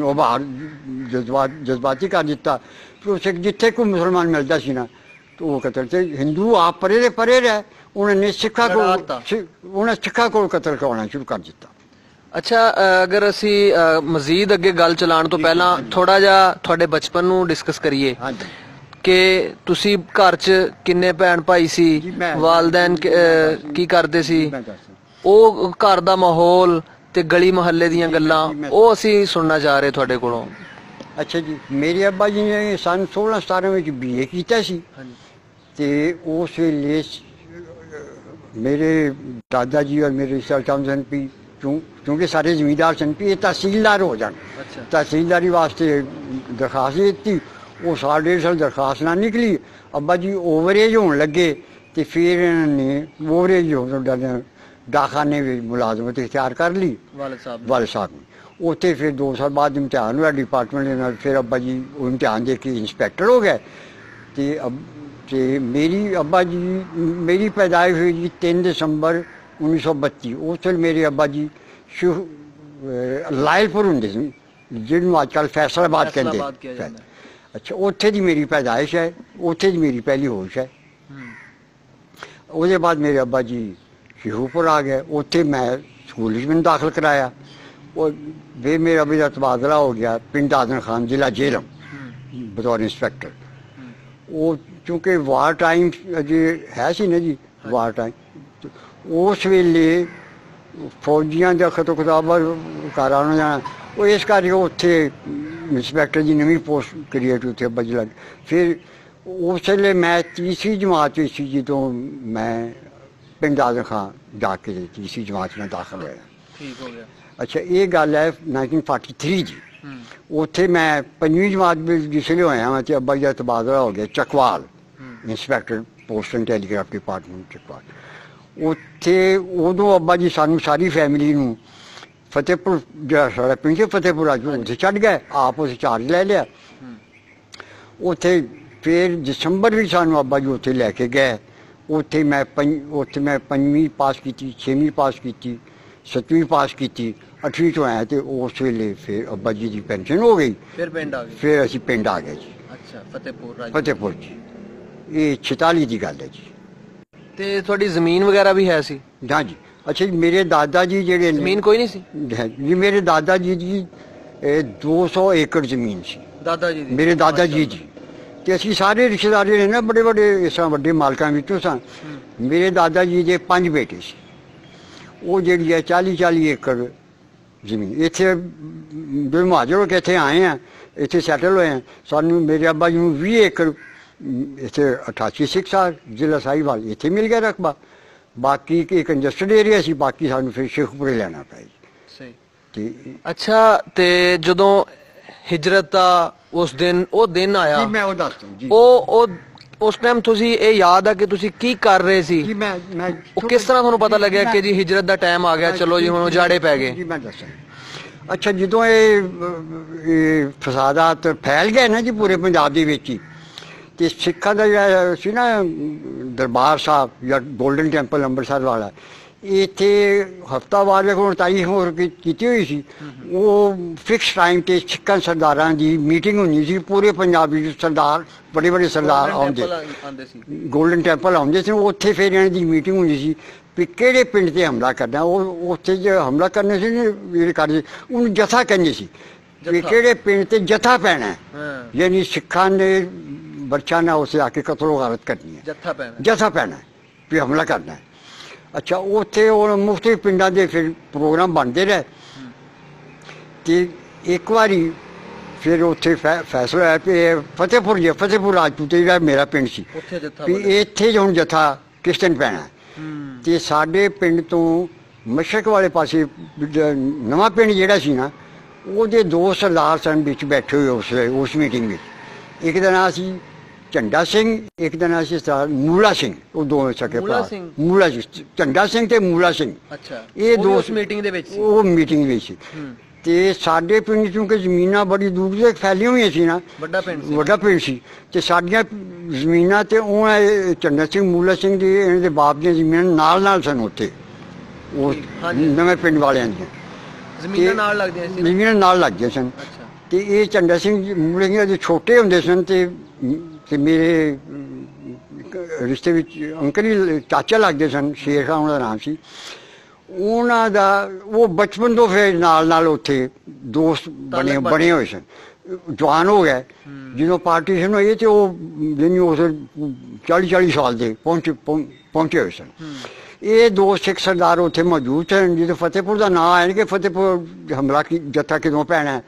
ਉਭਾਰ ਜਜ਼ਬਾਤੀ ਕਰ ਦਿੱਤਾ ਕਿ ਉਹ ਸਿੱਖ ਜਿੱਥੇ ਕੋਈ ਮੁਸਲਮਾਨ ਮਿਲਦਾ ਸੀ ਨਾ, ਤਾਂ ਉਹ ਕਤਲ ਤੇ ਹਿੰਦੂ ਆਪ ਪਰੇ ਦੇ ਪਰੇ ਰਹਿ, ਉਹਨਾਂ ਨੇ ਸਿੱਖਾਂ ਕੋਲ ਕਤਲ ਕਰਾਉਣਾ ਸ਼ੁਰੂ ਕਰ ਦਿੱਤਾ। ਅੱਛਾ, ਅਗਰ ਅਸੀਂ ਮਜ਼ੀਦ ਅੱਗੇ ਗੱਲ ਚਲਾਉਣ ਤੋਂ ਪਹਿਲਾਂ ਥੋੜਾ ਜਿਹਾ ਤੁਹਾਡੇ ਬਚਪਨ ਨੂੰ ਡਿਸਕਸ ਕਰੀਏ ਕਿ ਤੁਸੀਂ ਘਰ 'ਚ ਕਿੰਨੇ ਭੈਣ ਭਾਈ ਸੀ, ਵਾਲਦੈਨ ਕੀ ਕਰਦੇ ਸੀ, ਉਹ ਘਰ ਦਾ ਮਾਹੌਲ ਤੇ ਗਲੀ ਮੁਹੱਲੇ ਦੀਆਂ ਗੱਲਾਂ, ਉਹ ਅਸੀਂ ਸੁਣਨਾ ਚਾਹ ਰਹੇ ਤੁਹਾਡੇ ਕੋਲੋਂ। ਅੱਛਾ ਜੀ, ਮੇਰੇ ਅੱਬਾ ਜੀ ਨੇ ਸਨ 16-17 ਵਿੱਚ BA ਕੀਤਾ ਸੀ, ਤੇ ਉਸ ਵੇਲੇ ਮੇਰੇ ਦਾਦਾ ਜੀ ਔਰ ਮੇਰੇ ਸਨ ਵੀ ਕਿਉਂਕਿ ਸਾਰੇ ਜ਼ਮੀਂਦਾਰ ਸਨ ਵੀ ਇਹ ਤਹਿਸੀਲਦਾਰ ਹੋ ਜਾਣ। ਤਹਿਸੀਲਦਾਰੀ ਵਾਸਤੇ ਦਰਖਾਸਤ ਦਿੱਤੀ, ਉਹ 1.5 ਸਾਲ ਦਰਖਾਸਤ ਨਾ ਨਿਕਲੀ। ਅੱਬਾ ਜੀ ਓਵਰਏਜ ਹੋਣ ਲੱਗੇ, ਤੇ ਫਿਰ ਇਹਨਾਂ ਨੇ ਓਵਰਏਜ ਹੋਣ ਡਾਕਖਾਨੇ ਵਿੱਚ ਮੁਲਾਜ਼ਮਤ ਇਖਤਿਆਰ ਕਰ ਲਈ ਵਾਲਿਦ ਸਾਹਿਬ ਨੇ। ਉੱਥੇ ਫਿਰ 2 ਸਾਲ ਬਾਅਦ ਇਮਤਿਹਾਨ ਹੋਇਆ ਡਿਪਾਰਟਮੈਂਟ ਦੇ ਨਾਲ, ਫਿਰ ਅੱਬਾ ਜੀ ਉਹ ਇਮਤਿਹਾਨ ਦੇ ਕੇ ਇੰਸਪੈਕਟਰ ਹੋ ਗਏ। ਤੇ ਮੇਰੀ ਪੈਦਾਇਸ਼ ਹੋਈ ਜੀ 3 ਦਸੰਬਰ 1932। ਉਸ ਵੇਲੇ ਮੇਰੇ ਅੱਬਾ ਜੀ ਲਾਇਲਪੁਰ ਹੁੰਦੇ ਸੀ, ਜਿਹਨੂੰ ਅੱਜ ਕੱਲ੍ਹ ਫੈਸਲਾਬਾਦ ਕਹਿੰਦੇ। ਅੱਛਾ, ਉੱਥੇ ਦੀ ਮੇਰੀ ਪੈਦਾਇਸ਼ ਹੈ, ਉੱਥੇ ਦੀ ਮੇਰੀ ਪਹਿਲੀ ਹੋਸ਼ ਹੈ। ਉਹਦੇ ਬਾਅਦ ਮੇਰੇ ਅੱਬਾ ਜੀ ਸ਼ੇਖੂਪੁਰ ਆ ਗਏ, ਉੱਥੇ ਮੈਂ ਸਕੂਲ ਵਿੱਚ ਮੈਨੂੰ ਦਾਖਲ ਕਰਾਇਆ। ਉਹ ਫਿਰ ਮੇਰੇ ਅੱਬੇ ਦਾ ਤਬਾਦਲਾ ਹੋ ਗਿਆ ਪਿੰਡ ਆਦਨ ਖਾਨ, ਜ਼ਿਲ੍ਹਾ ਜੇਹਲਮ, ਬਤੌਰ ਇੰਸਪੈਕਟਰ। ਉਹ ਚੂँਕਿ ਵਾਰ ਟਾਈਮ ਅਜੇ ਹੈ ਸੀ ਨਾ ਜੀ, ਵਾਰ ਟਾਈਮ, ਉਸ ਵੇਲੇ ਫੌਜੀਆਂ ਦਾ ਖਤੋ ਖਤਾਬਾ ਘਰ ਆਉਣਾ ਜਾਣਾ, ਉਹ ਇਸ ਕਰਕੇ ਉੱਥੇ ਇੰਸਪੈਕਟਰ ਦੀ ਨਵੀਂ ਪੋਸਟ ਕ੍ਰੀਏਟ ਉੱਥੇ ਅੱਬਾ ਜੀ ਲੱਗ। ਫਿਰ ਉਸ ਵੇਲੇ ਮੈਂ 3ਰੀ ਜਮਾਤ ਵਿੱਚ ਸੀ ਜਦੋਂ ਮੈਂ ਪਿੰਡ ਆਦਮ ਖਾਨ ਜਾ ਕੇ 3ਰੀ ਜਮਾਤ में ਦਾਖਲ ਹੋਇਆ। ਠੀਕ ਹੋ ਗਿਆ। ਅੱਛਾ, ਇਹ ਗੱਲ ਹੈ 1943 ਦੀ। ਉੱਥੇ ਮੈਂ 5ਵੀਂ ਜਮਾਤ ਵਿੱਚ ਜਿਸ ਵੇਲੇ ਹੋਇਆ ਮੈਂ, ਤੇ ਅੱਬਾ ਜੀ ਦਾ ਤਬਾਦਲਾ ਹੋ ਗਿਆ Chakwal, inspector post and telegraph department Chakwal. ਉੱਥੇ ਉਦੋਂ ਅੱਬਾ ਜੀ ਸਾਨੂੰ ਸਾਰੀ ਫੈਮਿਲੀ ਨੂੰ ਫਤਿਹਪੁਰ, ਜਿਹੜਾ ਸਾਡਾ ਪਿੰਡ ਸੀ ਫਤਿਹਪੁਰ, ਅੱਜ ਉੱਥੇ ਛੱਡ ਗਏ, ਆਪ ਉਸ ਚਾਰਜ ਲੈ ਲਿਆ ਉੱਥੇ। ਫਿਰ ਦਸੰਬਰ ਵਿੱਚ ਸਾਨੂੰ ਅੱਬਾ ਜੀ ਉੱਥੇ ਲੈ ਕੇ ਗਏ। ਉੱਥੇ ਮੈਂ 5ਵੀਂ ਪਾਸ ਕੀਤੀ, 6ਵੀਂ ਪਾਸ ਕੀਤੀ, 7ਵੀਂ ਪਾਸ ਕੀਤੀ, 8ਵੀਂ ਤੋਂ ਆਇਆ। ਤੇ ਉਸ ਵੇਲੇ ਫਿਰ ਅੱਬਾ ਜੀ ਦੀ ਪੈਨਸ਼ਨ ਹੋ ਗਈ, ਫਿਰ ਪਿੰਡ ਆ ਗਏ। ਫਿਰ ਅਸੀਂ ਪਿੰਡ ਆ ਗਏ ਜੀ। ਅੱਛਾ, ਫਤਿਹਪੁਰ ਜੀ। ਇਹ 46 ਦੀ ਗੱਲ ਹੈ ਜੀ। ਤੇ ਤੁਹਾਡੀ ਜ਼ਮੀਨ ਵਗੈਰਾ ਵੀ ਹੈ ਸੀ? ਹਾਂ ਜੀ। ਅੱਛਾ ਜੀ, ਮੇਰੇ ਦਾਦਾ ਜੀ ਜਿਹੜੇ ਜ਼ਮੀਨ ਕੋਈ ਨਹੀਂ ਸੀ ਜੀ, ਮੇਰੇ ਦਾਦਾ ਜੀ ਦੀ 200 ਏਕੜ ਜ਼ਮੀਨ ਸੀ ਦਾਦਾ ਜੀ ਦੀ, ਮੇਰੇ ਦਾਦਾ ਜੀ ਦੀ। ਤੇ ਅਸੀਂ ਸਾਰੇ ਰਿਸ਼ਤੇਦਾਰ ਜਿਹੜੇ ਨੇ ਬੜੇ ਇਸ ਤਰ੍ਹਾਂ ਵੱਡੇ ਮਾਲਕਾਂ ਵਿੱਚੋਂ ਸਾਂ। ਮੇਰੇ ਦਾਦਾ ਜੀ ਦੇ 5 ਬੇਟੇ ਸੀ। ਉਹ ਜਿਹੜੀ ਹੈ 40 ਏਕੜ ਜ਼ਮੀਨ ਇੱਥੇ ਜੋ ਮਹਾਜਰ ਹੋ ਕੇ ਇੱਥੇ ਆਏ ਆ, ਇੱਥੇ ਸੈਟਲ ਹੋਏ ਆ। ਸਾਨੂੰ ਮੇਰੇ ਅੱਬਾ ਜੀ ਨੂੰ 20 ਏਕੜ ਇੱਥੇ 88 ਸਿੱਖ ਸਾਹਿਬ ਜ਼ਿਲ੍ਹਾ ਸਾਹੀਵਾਲ ਇੱਥੇ ਮਿਲ ਗਿਆ ਰਕਬਾ। ਬਾਕੀ ਇੱਕ ਕੰਜਸਟਡ ਏਰੀਆ ਸੀ, ਬਾਕੀ ਸਾਨੂੰ ਫਿਰ ਸ਼ੇਖੂਪੁਰੇ ਲੈਣਾ ਪਿਆ ਜੀ। ਸਹੀ। ਤੇ ਅੱਛਾ, ਤੇ ਜਦੋਂ ਹਿਜਰਤ ਦਾ ਉਹ ਦਿਨ ਆਇਆ ਜੀ, ਮੈਂ ਉਹ ਦੱਸਦਾ ਜੀ। ਉਹ ਉਸ ਟਾਈਮ ਤੁਸੀਂ ਇਹ ਯਾਦ ਆ ਕਿ ਤੁਸੀਂ ਕੀ ਕਰ ਰਹੇ ਸੀ? ਜੀ ਮੈਂ ਉਹ ਕਿਸ ਤਰ੍ਹਾਂ ਤੁਹਾਨੂੰ ਪਤਾ ਲੱਗਿਆ ਕਿ ਜੀ ਹਿਜਰਤ ਦਾ ਟਾਈਮ ਆ ਗਿਆ, ਚਲੋ ਜੀ ਹੁਣ ਉਜਾੜੇ ਪੈ ਗਏ? ਜੀ ਮੈਂ ਦੱਸਾਂ। ਅੱਛਾ, ਜਦੋਂ ਇਹ ਫਸਾਦਾਤ ਫੈਲ ਗਏ ਨਾ ਜੀ ਪੂਰੇ ਪੰਜਾਬ ਦੇ ਵਿੱਚ ਹੀ, ਤੇ ਸਿੱਖਾਂ ਦਾ ਜਿਹੜਾ ਸੀ ਨਾ ਦਰਬਾਰ ਸਾਹਿਬ ਜਾਂ ਗੋਲਡਨ ਟੈਂਪਲ ਅੰਮ੍ਰਿਤਸਰ ਵਾਲਾ, ਇੱਥੇ ਹਫ਼ਤਾਵਾਰ ਵੇਖੋ 29 ਹੋਰ ਕੀਤੀ ਹੋਈ ਸੀ। ਉਹ ਫਿਕਸ ਟਾਈਮ ਤੇ ਸਿੱਖਾਂ ਸਰਦਾਰਾਂ ਦੀ ਮੀਟਿੰਗ ਹੁੰਦੀ ਸੀ ਪੂਰੇ ਪੰਜਾਬ ਵਿੱਚ। ਸਰਦਾਰ ਬੜੇ ਬੜੇ ਸਰਦਾਰ ਆਉਂਦੇ ਸੀ, ਗੋਲਡਨ ਟੈਂਪਲ ਆਉਂਦੇ ਸੀ, ਉੱਥੇ ਫਿਰ ਇਹਨਾਂ ਦੀ ਮੀਟਿੰਗ ਹੁੰਦੀ ਸੀ ਵੀ ਕਿਹੜੇ ਪਿੰਡ ਤੇ ਹਮਲਾ ਕਰਨਾ। ਉਹ ਉੱਥੇ ਜੇ ਹਮਲਾ ਕਰਨੇ ਸੀ ਜਿਹੜੇ ਕਰਦੇ ਉਹਨੂੰ ਜਥਾ ਕਹਿੰਦੇ ਸੀ ਵੀ ਕਿਹੜੇ ਪਿੰਡ ਤੇ ਜਥਾ ਪੈਣਾ, ਯਾਨੀ ਸਿੱਖਾਂ ਨੇ ਬੱਚਾ ਨਾ ਉਸੇ ਆ ਕੇ ਕਤਲ ਗਾਰਤ ਕਰਨੀ ਹੈ, ਜਥਾ ਪੈਣਾ ਵੀ ਹਮਲਾ ਕਰਨਾ ਹੈ। ਅੱਛਾ, ਉੱਥੇ ਉਹ ਮੁਖਤਲਿਫ ਪਿੰਡਾਂ ਦੇ ਫਿਰ ਪ੍ਰੋਗਰਾਮ ਬਣਦੇ ਰਹੇ ਤੇ ਇੱਕ ਵਾਰੀ ਫਿਰ ਉੱਥੇ ਫੈਸਲਾ ਹੋਇਆ ਵੀ ਫਤਿਹਪੁਰ ਰਾਜਪੂਤ ਜਿਹੜਾ ਮੇਰਾ ਪਿੰਡ ਸੀ ਵੀ ਇੱਥੇ ਹੁਣ ਜਥਾ ਕਿਸ ਦਿਨ ਪੈਣਾ। ਤੇ ਸਾਡੇ ਪਿੰਡ ਤੋਂ ਮਸ਼ਰਕ ਵਾਲੇ ਪਾਸੇ ਨਵਾਂ ਪਿੰਡ ਜਿਹੜਾ ਸੀ ਨਾ, ਉਹਦੇ 2 ਸਰਦਾਰ ਸਨ ਵਿੱਚ ਬੈਠੇ ਹੋਏ ਉਸ ਮੀਟਿੰਗ ਵਿੱਚ। ਇੱਕ ਦਾ ਨਾਂ ਸੀ ਝੰਡਾ ਸਿੰਘ, ਇੱਕ ਦਾ ਨਾਂ ਸੀ ਸਰਦਾਰ ਮੂਲਾ ਸਿੰਘ। ਉਹ ਦੋਵੇਂ ਸਕੇ ਭਰਾ, ਮੂਲਾ ਸਿੰਘ, ਝੰਡਾ ਸਿੰਘ ਤੇ ਮੂਲਾ ਸਿੰਘ। ਇਹ ਦੋ ਮੀਟਿੰਗ ਦੇ ਵਿੱਚ ਸੀ, ਉਹ ਮੀਟਿੰਗ ਵਿੱਚ ਸੀ। ਤੇ ਸਾਡੇ ਪਿੰਡ ਚੋਂ ਕਿ ਜ਼ਮੀਨਾਂ ਬੜੀ ਦੂਰ ਤੱਕ ਫੈਲੀਆਂ ਹੋਈਆਂ ਸੀ ਨਾ, ਵੱਡਾ ਪਿੰਡ ਸੀ, ਤੇ ਸਾਡੀਆਂ ਜ਼ਮੀਨਾਂ ਤੇ ਉਹ ਝੰਡਾ ਸਿੰਘ ਮੂਲਾ ਸਿੰਘ ਦੀ ਇਹਨਾਂ ਦੇ ਬਾਪ ਦੀਆਂ ਜ਼ਮੀਨਾਂ ਨਾਲ ਸਨ ਉੱਥੇ, ਉਹ ਨਵੇਂ ਪਿੰਡ ਵਾਲਿਆਂ ਦੀਆਂ ਜ਼ਮੀਨਾਂ ਨਾਲ ਲੱਗਦੀਆਂ ਸਨ। ਤੇ ਇਹ ਝੰਡਾ ਸਿੰਘ ਮੂਲਾ ਸਿੰਘ ਦੇ ਛੋਟੇ ਹੁੰਦੇ ਸਨ ਤੇ ਮੇਰੇ ਰਿਸ਼ਤੇ ਵਿੱਚ ਅੰਕਲ ਹੀ ਚਾਚਾ ਲੱਗਦੇ ਸਨ, ਸ਼ੇਰ ਖਾਨ ਉਹਦਾ ਨਾਮ ਸੀ ਉਹਨਾਂ ਦਾ। ਉਹ ਬਚਪਨ ਤੋਂ ਫਿਰ ਨਾਲ ਉੱਥੇ ਦੋਸਤ ਬਣੇ ਹੋਏ ਸਨ। ਜਵਾਨ ਹੋ ਗਏ ਜਦੋਂ ਪਾਰਟੀਸ਼ਨ ਹੋਈ ਤੇ ਉਹ ਜਿਵੇਂ ਉਸ 40 ਸਾਲ ਦੇ ਪਹੁੰਚੇ ਹੋਏ ਸਨ। ਇਹ 2 ਸਿੱਖ ਸਰਦਾਰ ਉੱਥੇ ਮੌਜੂਦ ਸਨ। ਜਦੋਂ ਫਤਿਹਪੁਰ ਦਾ ਨਾਂ ਆਇਆ ਕਿ ਫਤਿਹਪੁਰ ਹਮਲਾ ਜੱਥਾ ਕਿਦੋਂ ਪੈਣਾ,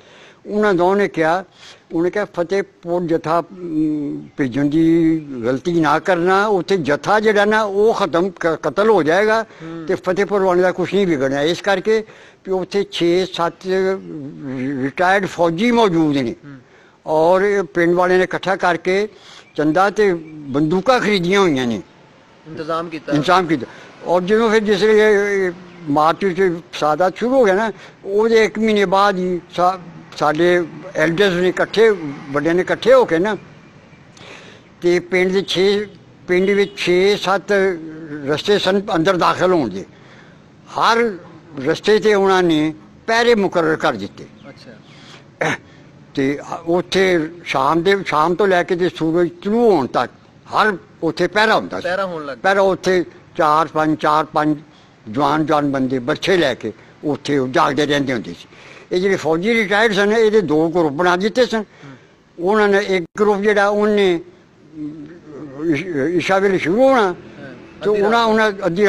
ਉਹਨਾਂ ਦੋਵਾਂ ਨੇ ਕਿਹਾ, ਉਹਨੇ ਕਿਹਾ ਫਤਿਹਪੁਰ ਜਥਾ ਭੇਜਣ ਦੀ ਗਲਤੀ ਨਾ ਕਰਨਾ, ਉੱਥੇ ਜਥਾ ਜਿਹੜਾ ਨਾ ਉਹ ਕਤਲ ਹੋ ਜਾਏਗਾ ਤੇ ਫਤਿਹਪੁਰ ਵਾਲੇ ਦਾ ਕੁਛ ਨਹੀਂ ਵਿਗੜਨਾ। ਇਸ ਕਰਕੇ ਵੀ ਉੱਥੇ 6-7 ਰਿਟਾਇਰਡ ਫੌਜੀ ਮੌਜੂਦ ਨੇ ਔਰ ਪਿੰਡ ਵਾਲਿਆਂ ਨੇ ਇਕੱਠਾ ਕਰਕੇ ਚੰਦਾ ਤੇ ਬੰਦੂਕਾਂ ਖਰੀਦੀਆਂ ਹੋਈਆਂ ਨੇ, ਇੰਤਜ਼ਾਮ ਕੀਤਾ। ਔਰ ਜਦੋਂ ਫਿਰ ਜਿਸ ਵੇਲੇ ਮਾਰਚ ਵਿੱਚ ਫਸਾਦਾਤ ਸ਼ੁਰੂ ਹੋ ਗਿਆ ਨਾ, ਉਹਦੇ 1 ਮਹੀਨੇ ਬਾਅਦ ਹੀ ਸਾਡੇ ਐਲਡਰਸ ਨੇ ਵੱਡਿਆਂ ਨੇ ਇਕੱਠੇ ਹੋ ਕੇ ਨਾ, ਤੇ ਪਿੰਡ ਵਿੱਚ 6-7 ਰਸਤੇ ਸਨ ਅੰਦਰ ਦਾਖਲ ਹੋਣ ਦੇ। ਹਰ ਰਸਤੇ ਤੇ ਉਹਨਾਂ ਨੇ ਪਹਿਰੇ ਮੁਕਰਰ ਕਰ ਦਿੱਤੇ। ਤੇ ਉੱਥੇ ਸ਼ਾਮ ਤੋਂ ਲੈ ਕੇ ਤੇ ਸੂਰਜ ਤਲੂ ਹੋਣ ਤੱਕ ਹਰ ਉੱਥੇ ਪਹਿਰਾ ਹੁੰਦਾ ਸੀ। ਪਹਿਰਾ ਉੱਥੇ 4-5 ਜਵਾਨ ਬੰਦੇ ਬੱਚੇ ਲੈ ਕੇ ਉੱਥੇ ਜਾਗਦੇ ਰਹਿੰਦੇ ਹੁੰਦੇ ਸੀ। ਇਹ ਜਿਹੜੇ ਫੌਜੀ ਰਿਟਾਇਰਡ ਸਨ ਇਹਦੇ 2 ਗਰੁੱਪ ਬਣਾ ਦਿੱਤੇ ਸਨ। ਉਹਨਾਂ ਨੇ ਇੱਕ ਗਰੁੱਪ ਜਿਹੜਾ ਉਹਨੇ ਇਸ਼ਾ ਵੇਲੇ ਸ਼ੁਰੂ ਹੋਣਾ ਤੇ ਉਹਨਾਂ ਅੱਧੀ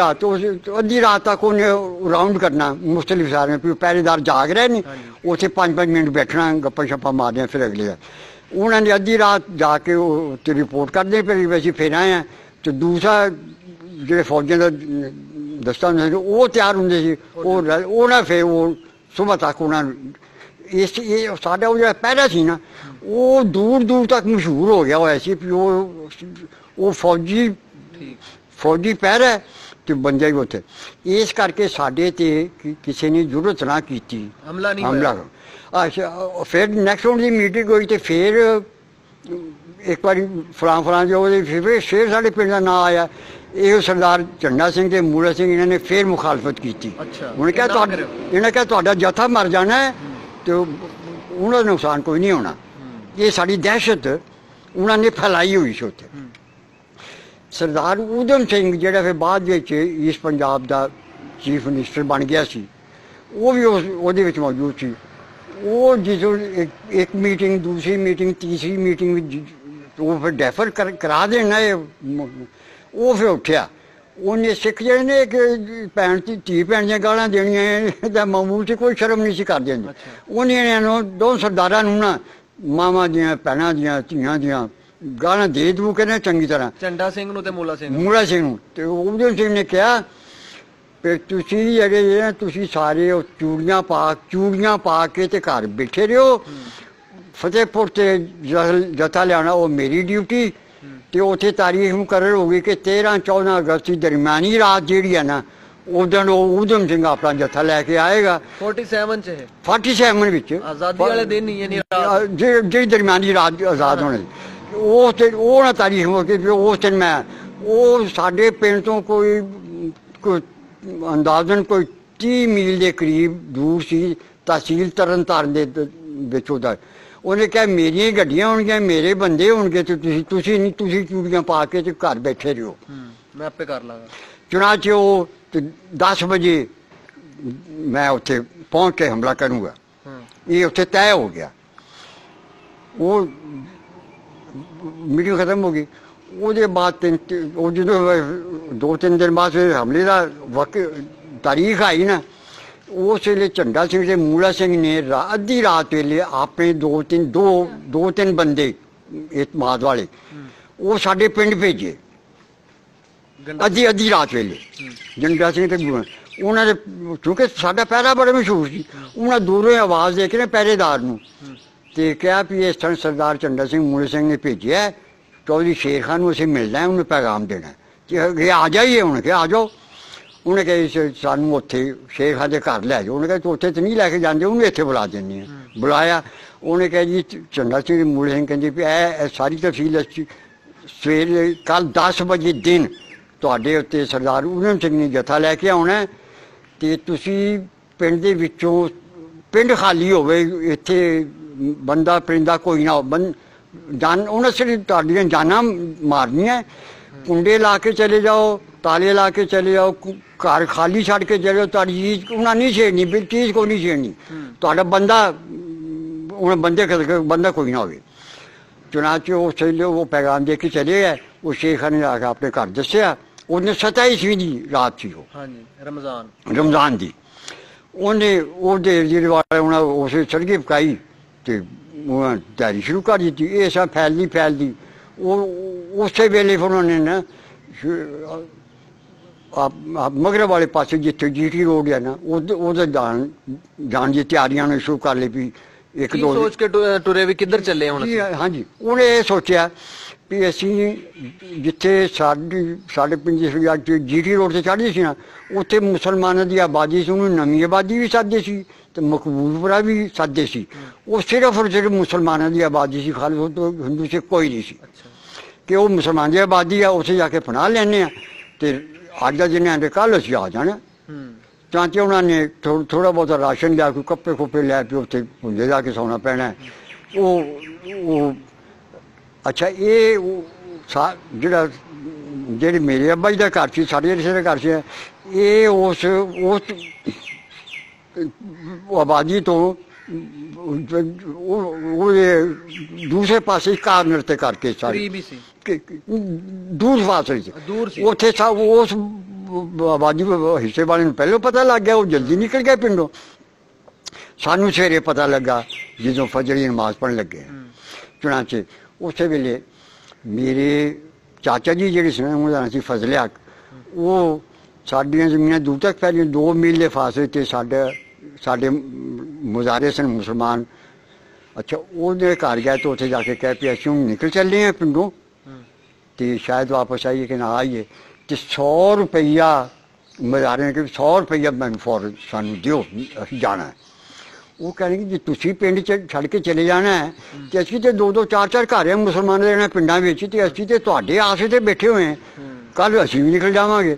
ਰਾਤ ਤੱਕ ਉਹਨੇ ਰਾਉਂਡ ਕਰਨਾ ਮੁਖਤਲਿਫ ਸਾਰੇ ਪਹਿਰੇਦਾਰ ਜਾਗ ਰਹੇ ਨੇ ਉੱਥੇ 5-5 ਮਿੰਟ ਬੈਠਣਾ, ਗੱਪਾਂ ਸ਼ੱਪਾਂ ਮਾਰਦੀਆਂ। ਫਿਰ ਅਗਲੇ ਉਹਨਾਂ ਨੇ ਅੱਧੀ ਰਾਤ ਜਾ ਕੇ ਉਹ ਤੇ ਰਿਪੋਰਟ ਕਰਦੇ ਫਿਰ ਅਸੀਂ ਫਿਰ ਆਏ ਹਾਂ। ਤੇ ਦੂਸਰਾ ਜਿਹੜੇ ਫੌਜਾਂ ਦਾ ਦਸਤਾ ਹੁੰਦਾ ਸੀ ਉਹ ਤਿਆਰ ਹੁੰਦੇ ਸੀ, ਉਹਨਾਂ ਫਿਰ ਉਹ ਸੁਬਹ ਤੱਕ ਉਹਨਾਂ ਨੂੰ ਇਹ ਸਾਡਾ ਉਹ ਜਿਹੜਾ ਪਹਿਰਾ ਸੀ ਨਾ ਉਹ ਦੂਰ ਤੱਕ ਮਸ਼ਹੂਰ ਹੋ ਗਿਆ ਹੋਇਆ ਸੀ ਵੀ ਉਹ ਫੌਜੀ ਪਹਿਰਾ ਤੇ ਬੰਦੇ ਵੀ ਉੱਥੇ। ਇਸ ਕਰਕੇ ਸਾਡੇ ਤੇ ਕਿਸੇ ਨੇ ਜ਼ਰੂਰਤ ਨਾ ਕੀਤੀ ਹਮਲਾ। ਅੱਛਾ, ਫਿਰ ਨੈਕਸਟ ਦੀ ਮੀਟਿੰਗ ਹੋਈ ਤੇ ਫਿਰ ਇੱਕ ਵਾਰੀ ਫਲਾਂ ਜੋ ਉਹਦੇ ਫਿਰ ਸਾਡੇ ਪਿੰਡ ਦਾ ਨਾਂ ਆਇਆ। ਇਹ ਸਰਦਾਰ ਝੰਡਾ ਸਿੰਘ ਤੇ ਮੂਲਾ ਸਿੰਘ ਇਹਨਾਂ ਨੇ ਫਿਰ ਮੁਖਾਲਫਤ ਕੀਤੀ। ਉਹਨੇ ਕਿਹਾ ਤੁਹਾਡਾ ਜਥਾ ਮਰ ਜਾਣਾ ਹੈ ਤੇ ਉਹਨਾਂ ਦਾ ਨੁਕਸਾਨ ਕੋਈ ਨਹੀਂ ਹੋਣਾ। ਇਹ ਸਾਡੀ ਦਹਿਸ਼ਤ ਉਹਨਾਂ ਨੇ ਫੈਲਾਈ ਹੋਈ ਸੀ ਉੱਥੇ। ਸਰਦਾਰ ਊਧਮ ਸਿੰਘ ਜਿਹੜਾ ਫਿਰ ਬਾਅਦ ਵਿੱਚ ਈਸਟ ਪੰਜਾਬ ਦਾ ਚੀਫ ਮਿਨਿਸਟਰ ਬਣ ਗਿਆ ਸੀ, ਉਹ ਵੀ ਉਹਦੇ ਵਿੱਚ ਮੌਜੂਦ ਸੀ। ਉਹ ਜਦੋਂ ਇੱਕ ਮੀਟਿੰਗ, ਦੂਸਰੀ ਮੀਟਿੰਗ, ਤੀਸਰੀ ਮੀਟਿੰਗ ਵਿੱਚ ਉਹ ਫਿਰ ਡੈਫਰ ਕਰਾ ਦੇਣਾ। ਉਹ ਫਿਰ ਉੱਠਿਆ, ਉਹਨੇ ਸਿੱਖ ਜਿਹੜੇ ਨੇ ਕਿ ਧੀ ਭੈਣ ਦੀਆਂ ਗਾਲਾਂ ਦੇਣੀਆਂ ਤਾਂ ਮਾਮੂਲ 'ਚ ਕੋਈ ਸ਼ਰਮ ਨਹੀਂ ਸੀ ਕਰਦੇ। ਉਹਨੇ ਇਹਨਾਂ ਨੂੰ 2 ਸਰਦਾਰਾਂ ਨੂੰ ਨਾ ਮਾਵਾਂ ਦੀਆਂ, ਭੈਣਾਂ ਦੀਆਂ, ਧੀਆਂ ਦੀਆਂ ਗਾਲਾਂ ਦੇ ਦੂ ਕੇ ਨਾ ਚੰਗੀ ਤਰ੍ਹਾਂ, ਝੰਡਾ ਸਿੰਘ ਨੂੰ ਤੇ ਮੂਲਾ ਸਿੰਘ ਨੂੰ। ਤੇ ਊਧਮ ਸਿੰਘ ਨੇ ਕਿਹਾ ਵੀ ਤੁਸੀਂ ਜਿਹੜੇ ਤੁਸੀਂ ਸਾਰੇ ਉਹ ਚੂੜੀਆਂ ਪਾ ਕੇ ਤੇ ਘਰ ਬੈਠੇ ਰਹੋ, ਫਤਿਹਪੁਰ ਤੇ ਜਥਾ ਲਿਆਉਣਾ ਉਹ ਮੇਰੀ ਡਿਊਟੀ ਤੇ ਉੱਥੇ ਤਾਰੀਖ ਮੁਕਰਰ ਹੋ ਗਈ ਕਿ 13-14 ਅਗਸਤ ਦੀ ਦਰਮਿਆਨੀ ਰਾਤ ਜਿਹੜੀ ਹੈ ਨਾ ਉਦੋਂ ਉਹ ਊਧਮ ਸਿੰਘ ਆਪਣਾ ਜੱਥਾ ਲੈ ਕੇ ਆਏਗਾ 47 ਚ ਹੈ 47 ਵਿੱਚ ਆਜ਼ਾਦੀ ਵਾਲੇ ਦਿਨ ਹੀ ਯਾਨੀ ਰਾਤ ਜਿਹੜੀ ਦਰਮਿਆਨੀ ਰਾਤ ਆਜ਼ਾਦ ਹੋਣੇ ਦੀ। ਉਹ ਨਾ ਤਾਰੀਖ ਹੋ ਕੇ ਉਸ ਦਿਨ ਮੈਂ ਉਹ ਸਾਡੇ ਪਿੰਡ ਤੋਂ ਕੋਈ ਅੰਦਾਜ਼ਨ ਕੋਈ 30 ਮੀਲ ਦੇ ਕਰੀਬ ਦੂਰ ਸੀ, ਤਹਿਸੀਲ ਤਰਨਤਾਰਨ ਦੇ ਵਿੱਚ ਉਹਦਾ। ਉਹਨੇ ਕਿਹਾ ਮੇਰੀਆਂ ਗੱਡੀਆਂ ਹੋਣਗੀਆਂ, ਮੇਰੇ ਬੰਦੇ ਹੋਣਗੇ ਤੇ ਤੁਸੀਂ ਚੂੜੀਆਂ ਪਾ ਕੇ ਤੇ ਘਰ ਬੈਠੇ ਰਹੋ, ਮੈਂ ਆਪੇ ਕਰ ਲਾਂਗਾ। ਚੁਣਾਚ ਉਹ 10 ਵਜੇ ਮੈਂ ਉੱਥੇ ਪਹੁੰਚ ਕੇ ਹਮਲਾ ਕਰੂੰਗਾ, ਇਹ ਉੱਥੇ ਤੈਅ ਹੋ ਗਿਆ। ਉਹ ਮੀਟਿੰਗ ਖਤਮ ਹੋ ਗਈ। ਉਹਦੇ ਬਾਅਦ ਉਹ ਜਦੋਂ 2-3 ਦਿਨ ਬਾਅਦ ਹਮਲੇ ਦਾ ਤਾਰੀਖ ਆਈ ਨਾ, ਉਸ ਵੇਲੇ ਝੰਡਾ ਸਿੰਘ ਤੇ ਮੂਲਾ ਸਿੰਘ ਨੇ ਅੱਧੀ ਰਾਤ ਵੇਲੇ ਆਪਣੇ ਦੋ ਤਿੰਨ ਬੰਦੇ ਇਤਮਾਦ ਵਾਲੇ ਉਹ ਸਾਡੇ ਪਿੰਡ ਭੇਜੇ। ਅੱਧੀ ਰਾਤ ਵੇਲੇ ਝੰਡਾ ਸਿੰਘ ਤੇ ਉਹਨਾਂ ਦੇ, ਕਿਉਂਕਿ ਸਾਡਾ ਪਹਿਰਾ ਬੜਾ ਮਸ਼ਹੂਰ ਸੀ, ਉਹਨਾਂ ਦੂਰੋਂ ਆਵਾਜ਼ ਦੇ ਕੇ ਨਾ ਪਹਿਰੇਦਾਰ ਨੂੰ ਤੇ ਕਿਹਾ ਵੀ ਇਸ ਤਰ੍ਹਾਂ ਸਰਦਾਰ ਝੰਡਾ ਸਿੰਘ ਮੂਲਾ ਸਿੰਘ ਨੇ ਭੇਜਿਆ, ਚੌਧਰੀ ਸ਼ੇਰ ਖਾਨ ਨੂੰ ਅਸੀਂ ਮਿਲਣਾ, ਉਹਨੂੰ ਪੈਗਾਮ ਦੇਣਾ ਕਿ ਆ ਜਾਈਏ। ਹੁਣ ਕਿ ਆ ਜਾਓ। ਉਹਨੇ ਕਿਹਾ ਸਾਨੂੰ ਉੱਥੇ ਸ਼ੇਰ ਖਾਨ ਦੇ ਘਰ ਲੈ ਜਾਓ। ਉਹਨੇ ਕਿਹਾ ਤੂੰ ਉੱਥੇ ਤਾਂ ਨਹੀਂ ਲੈ ਕੇ ਜਾਂਦੇ, ਉਹਨੂੰ ਇੱਥੇ ਬੁਲਾ ਦਿੰਦੇ ਆ। ਬੁਲਾਇਆ। ਉਹਨੇ ਕਿਹਾ ਜੀ ਝੰਡਾ ਸਿੰਘ ਮੂਲਾ ਸਿੰਘ ਕਹਿੰਦੇ ਵੀ ਇਹ ਸਾਰੀ ਤਫਸੀਲ ਅਸੀਂ ਸਵੇਰੇ ਕੱਲ 10 ਵਜੇ ਦਿਨ ਤੁਹਾਡੇ ਉੱਤੇ ਸਰਦਾਰ ਊਧਮ ਸਿੰਘ ਨੇ ਜਥਾ ਲੈ ਕੇ ਆਉਣਾ ਤੇ ਤੁਸੀਂ ਪਿੰਡ ਦੇ ਵਿੱਚੋਂ, ਪਿੰਡ ਖਾਲੀ ਹੋਵੇ, ਇੱਥੇ ਬੰਦਾ ਪਰਿੰਦਾ ਕੋਈ ਨਾ ਉਹਨਾਂ ਸਿਰ ਤੁਹਾਡੀਆਂ ਜਾਨਾਂ ਮਾਰਨੀਆਂ, ਕੁੰਡੇ ਲਾ ਕੇ ਚਲੇ ਜਾਓ, ਤਾਲੇ ਲਾ ਕੇ ਚਲੇ ਜਾਓ, ਘਰ ਖਾਲੀ ਛੱਡ ਕੇ ਚਲੇ ਜਾਓ, ਤੁਹਾਡੀ ਚੀਜ਼ ਉਹਨਾਂ ਨਹੀਂ ਛੇੜਨੀ, ਚੀਜ਼ ਕੋਈ ਨਹੀਂ ਛੇੜਨੀ, ਤੁਹਾਡਾ ਬੰਦਾ ਉਹਨਾਂ ਬੰਦਾ ਕੋਈ ਨਾ ਹੋਵੇ। ਚੁਣਾਚ ਉਸ ਵੇਲੇ ਉਹ ਪੈਗਾਮ ਦੇ ਕੇ ਚਲੇ ਗਏ। ਉਹ ਸ਼ੇਖ ਖਾਨ ਨੇ ਆ ਕੇ ਆਪਣੇ ਘਰ ਦੱਸਿਆ। ਉਹਨੇ 27ਵੀਂ ਦੀ ਰਾਤ ਸੀ, ਉਹ ਰਮਜ਼ਾਨ ਦੀ। ਉਹਨੇ ਉਹਦੇ ਜਿਹੜੇ ਵਾਲੇ ਉਹਨਾਂ ਉਸੇ ਸੜਕੀ ਪਕਾਈ ਤੇ ਉਹਨਾਂ ਤਿਆਰੀ ਸ਼ੁਰੂ ਕਰ ਦਿੱਤੀ। ਇਹ ਸਭ ਫੈਲਦੀ ਉਹ ਉਸੇ ਵੇਲੇ ਫਿਰ ਉਹਨਾਂ ਨੇ ਨਾ ਮਗਰਬ ਵਾਲੇ ਪਾਸੇ ਜਿੱਥੇ GT ਰੋਡ ਹੈ ਨਾ ਉਹਦੇ ਜਾਣ ਦੀ ਤਿਆਰੀਆਂ ਨੂੰ ਸ਼ੁਰੂ ਕਰ ਲਈ ਵੀ ਇੱਕ ਦੋ ਸੋਚ ਕੇ ਟੁਰੇ ਵੀ ਕਿੱਧਰ ਚੱਲੇ ਹੁਣ। ਹਾਂਜੀ, ਉਹਨੇ ਇਹ ਸੋਚਿਆ ਵੀ ਅਸੀਂ ਜਿੱਥੇ ਸਾਡੇ ਪਿੰਡ GT ਰੋਡ ਤੇ ਚੜ੍ਹਦੀ ਸੀ ਨਾ, ਉੱਥੇ ਮੁਸਲਮਾਨਾਂ ਦੀ ਆਬਾਦੀ ਸੀ, ਉਹਨੂੰ ਨਵੀਂ ਆਬਾਦੀ ਵੀ ਸੱਦਦੇ ਸੀ ਤੇ ਮਕਬੂਲਪੁਰਾ ਵੀ ਸੱਦਦੇ ਸੀ। ਉਹ ਸਿਰਫ ਮੁਸਲਮਾਨਾਂ ਦੀ ਆਬਾਦੀ ਸੀ, ਖਾਲੀ ਹਿੰਦੂ ਸਿੱਖ ਕੋਈ ਨਹੀਂ ਸੀ। ਕਿ ਉਹ ਮੁਸਲਮਾਨ ਦੀ ਆਬਾਦੀ ਆ, ਉੱਥੇ ਜਾ ਕੇ ਪਨਾਹ ਲੈਂਦੇ ਆ ਤੇ ਅੱਜ ਦਾ ਜਿਹਨੇ ਆਂਦੇ ਕੱਲ੍ਹ ਅਸੀਂ ਆ ਜਾਣਾ। ਤਾਂ ਕਿ ਉਹਨਾਂ ਨੇ ਥੋੜ੍ਹਾ ਬਹੁਤਾ ਰਾਸ਼ਨ ਲਿਆ, ਕੋਈ ਕੱਪੜੇ ਕੁੱਪੜੇ ਲੈ ਕੇ ਉੱਥੇ ਹੁੰਦੇ ਜਾ ਕੇ ਸੌਣਾ ਪੈਣਾ। ਉਹ ਅੱਛਾ, ਇਹ ਜਿਹੜੇ ਮੇਰੇ ਅੱਬਾ ਜੀ ਦਾ ਘਰ ਸੀ, ਸਾਡੇ ਰਿਸ਼ਤੇ ਦਾ ਘਰ ਸੀ, ਇਹ ਉਸ ਆਬਾਦੀ ਤੋਂ ਦੂਸਰੇ ਪਾਸੇ ਕਾਰਨਰ ਤੇ ਕਰਕੇ ਦੂਰ ਫਾਸਲੇ ਸੀ। ਉੱਥੇ ਸਭ ਉਸ ਆਬਾਦੀ ਹਿੱਸੇ ਵਾਲੇ ਨੂੰ ਪਹਿਲਾਂ ਪਤਾ ਲੱਗ ਗਿਆ, ਉਹ ਜਲਦੀ ਨਿਕਲ ਗਿਆ ਪਿੰਡੋਂ। ਸਾਨੂੰ ਸਵੇਰੇ ਪਤਾ ਲੱਗਾ ਜਦੋਂ ਫਜਰ ਦੀ ਨਮਾਜ਼ ਪੜ੍ਹਨ ਲੱਗੇ ਚੁਣਾਚੇ। ਉਸੇ ਵੇਲੇ ਮੇਰੇ ਚਾਚਾ ਜੀ ਜਿਹੜੇ ਸੀ, ਉਹਦਾ ਨਾਂ ਸੀ ਫਜ਼ਲ ਹਕ, ਉਹ ਸਾਡੀਆਂ ਜ਼ਮੀਨਾਂ ਦੂਰ ਤੱਕ ਫੈਲੀਆਂ, 2 ਮੀਲ ਦੇ ਫਾਸਲੇ ਤੇ ਸਾਡੇ ਮੁਜ਼ਾਰੇ ਸਨ ਮੁਸਲਮਾਨ। ਅੱਛਾ, ਉਹਦੇ ਘਰ ਗਿਆ ਤਾਂ ਉੱਥੇ ਜਾ ਕੇ ਕਹਿ ਪਿਆ ਅਸੀਂ ਨਿਕਲ ਚੱਲੇ ਹਾਂ ਪਿੰਡੋਂ ਤੇ ਸ਼ਾਇਦ ਵਾਪਸ ਆਈਏ ਕਿ ਨਾ ਆਈਏ। ਤੇ 100 ਰੁਪਈਆ ਮੁਜ਼ਾਰੇ ਨੇ ਕਿ 100 ਰੁਪਈਆ ਮੈਨੂੰ ਫੌਰਨ ਸਾਨੂੰ ਦਿਓ, ਅਸੀਂ ਜਾਣਾ। ਉਹ ਕਹਿਣਗੇ ਜੇ ਤੁਸੀਂ ਪਿੰਡ 'ਚ ਛੱਡ ਕੇ ਚਲੇ ਜਾਣਾ ਤੇ ਅਸੀਂ ਤੇ 2-2 4-4 ਘਰ ਹੈ ਮੁਸਲਮਾਨਾਂ ਦੇ ਪਿੰਡਾਂ ਵਿੱਚ, ਤੇ ਅਸੀਂ ਤੇ ਤੁਹਾਡੇ ਆਸੇ ਤੇ ਬੈਠੇ ਹੋਏ ਹਾਂ, ਕੱਲ੍ਹ ਅਸੀਂ ਵੀ ਨਿਕਲ ਜਾਵਾਂਗੇ।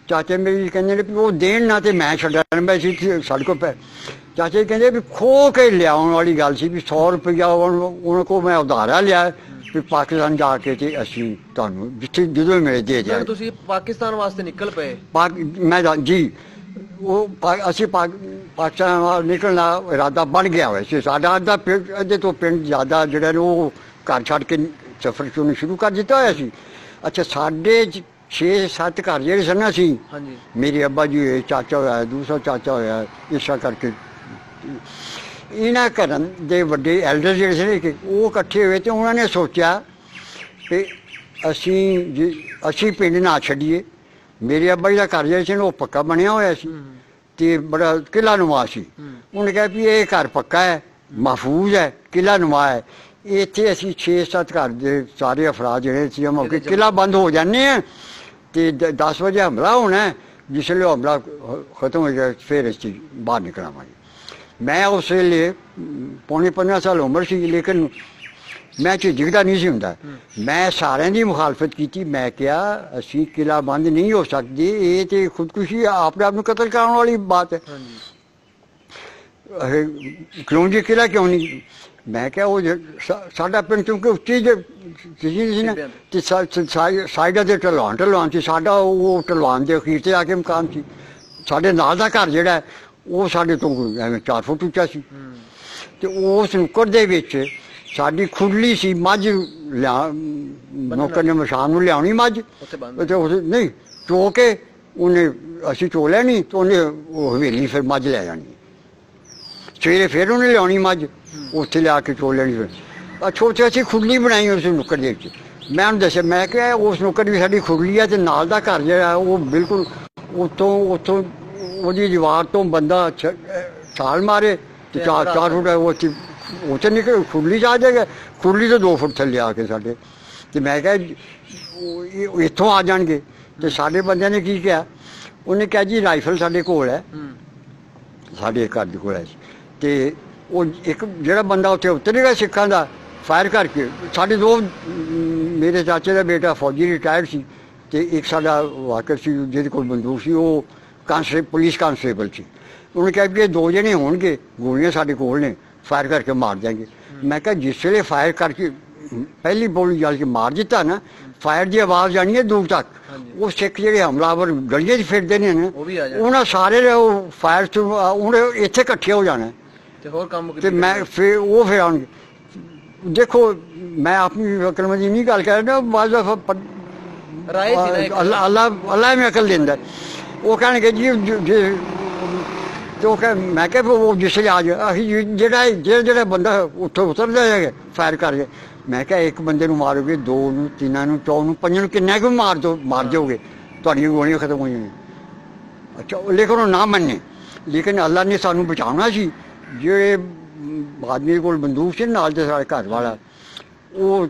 ਚਾਚੇ ਮੇਰੇ ਕਹਿੰਦੇ ਨੇ ਵੀ ਉਹ ਦੇਣ ਨਾ ਤੇ ਮੈਂ ਛੱਡਣ ਮੈਂ ਸੀ ਸਾਡੇ ਕੋਲ ਪੈ। ਚਾਚੇ ਕਹਿੰਦੇ ਵੀ ਖੋ ਕੇ ਲਿਆਉਣ ਵਾਲੀ ਗੱਲ ਸੀ, ਵੀ 100 ਰੁਪਈਆ ਉਹਨਾਂ ਕੋਲ ਮੈਂ ਉਧਾਰਾ ਲਿਆ ਵੀ ਪਾਕਿਸਤਾਨ ਜਾ ਕੇ ਤੇ ਅਸੀਂ ਤੁਹਾਨੂੰ ਜਿੱਥੇ ਜਦੋਂ ਮੇਰੇ ਦੇ ਜਾਏ। ਤੁਸੀਂ ਪਾਕਿਸਤਾਨ ਵਾਸਤੇ ਨਿਕਲ ਪਏ? ਮੈਂ ਜੀ ਉਹ ਅਸੀਂ ਪਾਕਿਸਤਾਨ ਨਿਕਲਣ ਦਾ ਇਰਾਦਾ ਬਣ ਗਿਆ ਹੋਇਆ ਸੀ ਸਾਡਾ। ਅੱਧੇ ਤੋਂ ਪਿੰਡ ਜ਼ਿਆਦਾ ਜਿਹੜਾ ਉਹ ਘਰ ਛੱਡ ਕੇ ਸਫ਼ਰ ਚੋਂ ਸ਼ੁਰੂ ਕਰ ਦਿੱਤਾ ਹੋਇਆ ਸੀ। ਅੱਛਾ, ਸਾਡੇ 6-7 ਘਰ ਜਿਹੜੇ ਸਨ ਅਸੀਂ, ਮੇਰੇ ਅੱਬਾ ਜੀ ਹੋਏ, ਚਾਚਾ ਹੋਇਆ, ਦੂਸਰਾ ਚਾਚਾ ਹੋਇਆ, ਇਸ ਤਰ੍ਹਾਂ ਕਰਕੇ ਇਹਨਾਂ ਘਰਾਂ ਦੇ ਵੱਡੇ ਐਲਡਰ ਜਿਹੜੇ ਸੀ ਕਿ ਉਹ ਇਕੱਠੇ ਹੋਏ ਤੇ ਉਹਨਾਂ ਨੇ ਸੋਚਿਆ ਕਿ ਅਸੀਂ ਪਿੰਡ ਨਾ ਛੱਡੀਏ। ਮੇਰੇ ਅੱਬਾ ਜੀ ਦਾ ਘਰ ਜਿਹੜਾ ਸੀ ਉਹ ਪੱਕਾ ਬਣਿਆ ਹੋਇਆ ਸੀ ਤੇ ਬੜਾ ਕਿਲ੍ਹਾ ਨੁਮਾ ਸੀ। ਉਹਨੇ ਕਿਹਾ ਵੀ ਇਹ ਘਰ ਪੱਕਾ ਹੈ, ਮਹਿਫੂਜ਼ ਹੈ, ਕਿਲ੍ਹਾ ਨੁਮਾ ਹੈ, ਇੱਥੇ ਅਸੀਂ 6-7 ਘਰ ਦੇ ਸਾਰੇ ਅਫਰਾਦ ਜਿਹੜੇ ਸੀ ਮੌਕੇ ਕਿਲਾ ਬੰਦ ਹੋ ਜਾਂਦੇ ਆ ਤੇ 10 ਵਜੇ ਹਮਲਾ ਹੋਣਾ ਜਿਸਲੇ ਹਮਲਾ ਖਤਮ ਹੋ ਜਾਏ ਫਿਰ ਅਸੀਂ ਬਾਹਰ ਨਿਕਲਾਂਗੇ। ਮੈਂ ਉਸ ਵੇਲੇ ਪੌਣੇ 15 ਸਾਲ ਉਮਰ ਸੀ ਲੇਕਿਨ ਮੈਂ ਝਿਜਕਦਾ ਨਹੀਂ ਸੀ ਹੁੰਦਾ। ਮੈਂ ਸਾਰਿਆਂ ਦੀ ਮੁਖਾਲਫਤ ਕੀਤੀ। ਮੈਂ ਕਿਹਾ ਅਸੀਂ ਕਿਲਾ ਬੰਦ ਨਹੀਂ ਹੋ ਸਕਦੀ, ਇਹ ਤੇ ਖੁਦਕੁਸ਼ੀ ਆਪਣੇ ਆਪ ਨੂੰ ਕਤਲ ਕਰਨ ਵਾਲੀ ਬਾਤ ਹੈ। ਕਲੌਂਜੀ ਕਿਲਾ ਕਿਉਂ ਨਹੀਂ? ਮੈਂ ਕਿਹਾ ਉਹ ਸਾਡਾ ਪਿੰਡ ਕਿਉਂਕਿ ਉੱਚੀ ਸੀ ਨਾ ਤੇ ਸਾਈਡਾਂ ਤੇ ਢਲਾਨ ਸੀ ਸਾਡਾ, ਉਹ ਢਲਾਨ ਦੇ ਅਖੀਰ ਤੇ ਆ ਕੇ ਮਕਾਨ ਸੀ। ਸਾਡੇ ਨਾਲ ਦਾ ਘਰ ਜਿਹੜਾ ਉਹ ਸਾਡੇ ਤੋਂ ਐਵੇਂ 4 ਫੁੱਟ ਉੱਚਾ ਸੀ ਤੇ ਉਸ ਨੁੱਕਰ ਦੇ ਵਿੱਚ ਸਾਡੀ ਖੁਰਲੀ ਸੀ। ਮੱਝ ਨੌਕਰ ਨੇ ਮਸ਼ਾਨ ਨੂੰ ਲਿਆਉਣੀ ਮੱਝ ਨਹੀਂ ਚੋ ਕੇ ਉਹਨੇ ਅਸੀਂ ਚੋ ਲੈਣੀ ਤੇ ਉਹਨੇ ਉਹ ਹਵੇਲੀ ਫਿਰ ਮੱਝ ਲੈ ਜਾਣੀ। ਸਵੇਰੇ ਫਿਰ ਉਹਨੇ ਲਿਆਉਣੀ ਮੱਝ ਉੱਥੇ ਲਿਆ ਕੇ ਚੋ ਲੈਣੀ। ਫਿਰ ਛੋਟੀ ਅਸੀਂ ਖੁਰਲੀ ਬਣਾਈ ਉਸ ਨੁੱਕਰ ਦੇ ਵਿੱਚ। ਮੈਂ ਉਹਨੂੰ ਦੱਸਿਆ ਮੈਂ ਕਿਹਾ ਉਸ ਨੁੱਕਰ ਵੀ ਸਾਡੀ ਖੁਰਲੀ ਹੈ ਤੇ ਨਾਲ ਦਾ ਘਰ ਜਿਹੜਾ ਉਹ ਬਿਲਕੁਲ ਉੱਥੋਂ ਉਹਦੀ ਦੀਵਾਰ ਤੋਂ ਬੰਦਾ ਛਾਲ ਮਾਰੇ ਤੇ 4 ਫੁੱਟ ਉੱਥੇ ਨਿਕਲ ਖੁਰਲੀ 'ਚ ਆ ਜਾਏਗਾ। ਖੁਰਲੀ ਤੋਂ 2 ਫੁੱਟ ਥੱਲੇ ਆ ਕੇ ਸਾਡੇ ਤੇ ਮੈਂ ਕਿਹਾ ਇੱਥੋਂ ਆ ਜਾਣਗੇ ਤੇ ਸਾਡੇ ਬੰਦਿਆਂ ਨੇ ਕੀ ਕਿਹਾ? ਉਹਨੇ ਕਿਹਾ ਜੀ ਰਾਈਫਲ ਸਾਡੇ ਕੋਲ ਹੈ, ਸਾਡੇ ਘਰ ਦੇ ਕੋਲ ਹੈ ਤੇ ਉਹ ਇੱਕ ਜਿਹੜਾ ਬੰਦਾ ਉੱਥੇ ਉਤਰੇਗਾ ਸਿੱਖਾਂ ਦਾ ਫਾਇਰ ਕਰਕੇ ਸਾਡੇ 2 ਮੇਰੇ ਚਾਚੇ ਦਾ ਬੇਟਾ ਫੌਜੀ ਰਿਟਾਇਰਡ ਸੀ ਤੇ ਇੱਕ ਸਾਡਾ ਵਾਕਰ ਸੀ ਜਿਹਦੇ ਕੋਲ ਬੰਦੂਕ ਸੀ, ਉਹ ਪੁਲਿਸ ਕਾਂਸਟੇਬਲ ਸੀ। ਉਹਨੇ ਕਿਹਾ ਕਿ 2 ਜਣੇ ਹੋਣਗੇ, ਗੋਲੀਆਂ ਸਾਡੇ ਕੋਲ ਨੇ, ਫਾਇਰ ਕਰਕੇ ਮਾਰ ਦੇਂਗੇ। ਮੈਂ ਕਿਹਾ ਜਿਸ ਵੇਲੇ ਫਾਇਰ ਕਰਕੇ ਪਹਿਲੀ ਗੋਲੀ ਜਲ ਕੇ ਮਾਰ ਦਿੱਤਾ ਨਾ, ਫਾਇਰ ਦੀ ਆਵਾਜ਼ ਜਾਣੀ ਹੈ ਦੂਰ ਤੱਕ। ਉਹ ਸਿੱਖ ਜਿਹੜੇ ਹਮਲਾਵਰ ਗਲੀਆਂ 'ਚ ਫਿਰਦੇ ਨੇ ਨਾ ਉਹਨਾਂ ਸਾਰੇ ਉਹ ਫਾਇਰ 'ਚ ਉਹਨੇ ਇੱਥੇ ਇਕੱਠੇ ਹੋ ਜਾਣਾ ਤੇ ਹੋਰ ਕੰਮ ਤੇ ਮੈਂ ਫਿਰ ਆਉਣਗੇ। ਦੇਖੋ ਮੈਂ ਆਪਣੀ ਅਕਲਮੰਦੀ ਨਹੀਂ ਗੱਲ ਕਰ ਰਿਹਾ, ਬਾਜ਼ ਅੱਲਾ ਮੈਂ ਅਕਲ ਦਿੰਦਾ। ਉਹ ਕਹਿਣਗੇ ਜੀ ਤੇ ਉਹ ਮੈਂ ਕਿਹਾ ਉਹ ਜਿਸ ਆ ਜਾ ਅਸੀਂ ਜਿਹੜਾ ਬੰਦਾ ਉੱਥੋਂ ਉਤਰਦਾ ਜਾਏਗਾ ਫਾਇਰ ਕਰਕੇ। ਮੈਂ ਕਿਹਾ ਇੱਕ ਬੰਦੇ ਨੂੰ ਮਾਰੋਗੇ, 2 ਨੂੰ 3 ਨੂੰ 4 ਨੂੰ 5 ਨੂੰ ਕਿੰਨਾ ਕੁ ਮਾਰ ਜਾਓਗੇ, ਤੁਹਾਡੀਆਂ ਗੋਲੀਆਂ ਖਤਮ ਹੋ ਜਾਣੀਆਂ। ਅੱਛਾ ਲੇਕਿਨ ਉਹ ਨਾ ਮੰਨੇ। ਲੇਕਿਨ ਅੱਲਾ ਨੇ ਸਾਨੂੰ ਬਚਾਉਣਾ ਸੀ। ਜਿਹੜੇ ਆਦਮੀ ਕੋਲ ਬੰਦੂਕ ਸੀ ਨਾਲ ਦੇ ਸਾਡੇ ਘਰ ਵਾਲਾ ਉਹ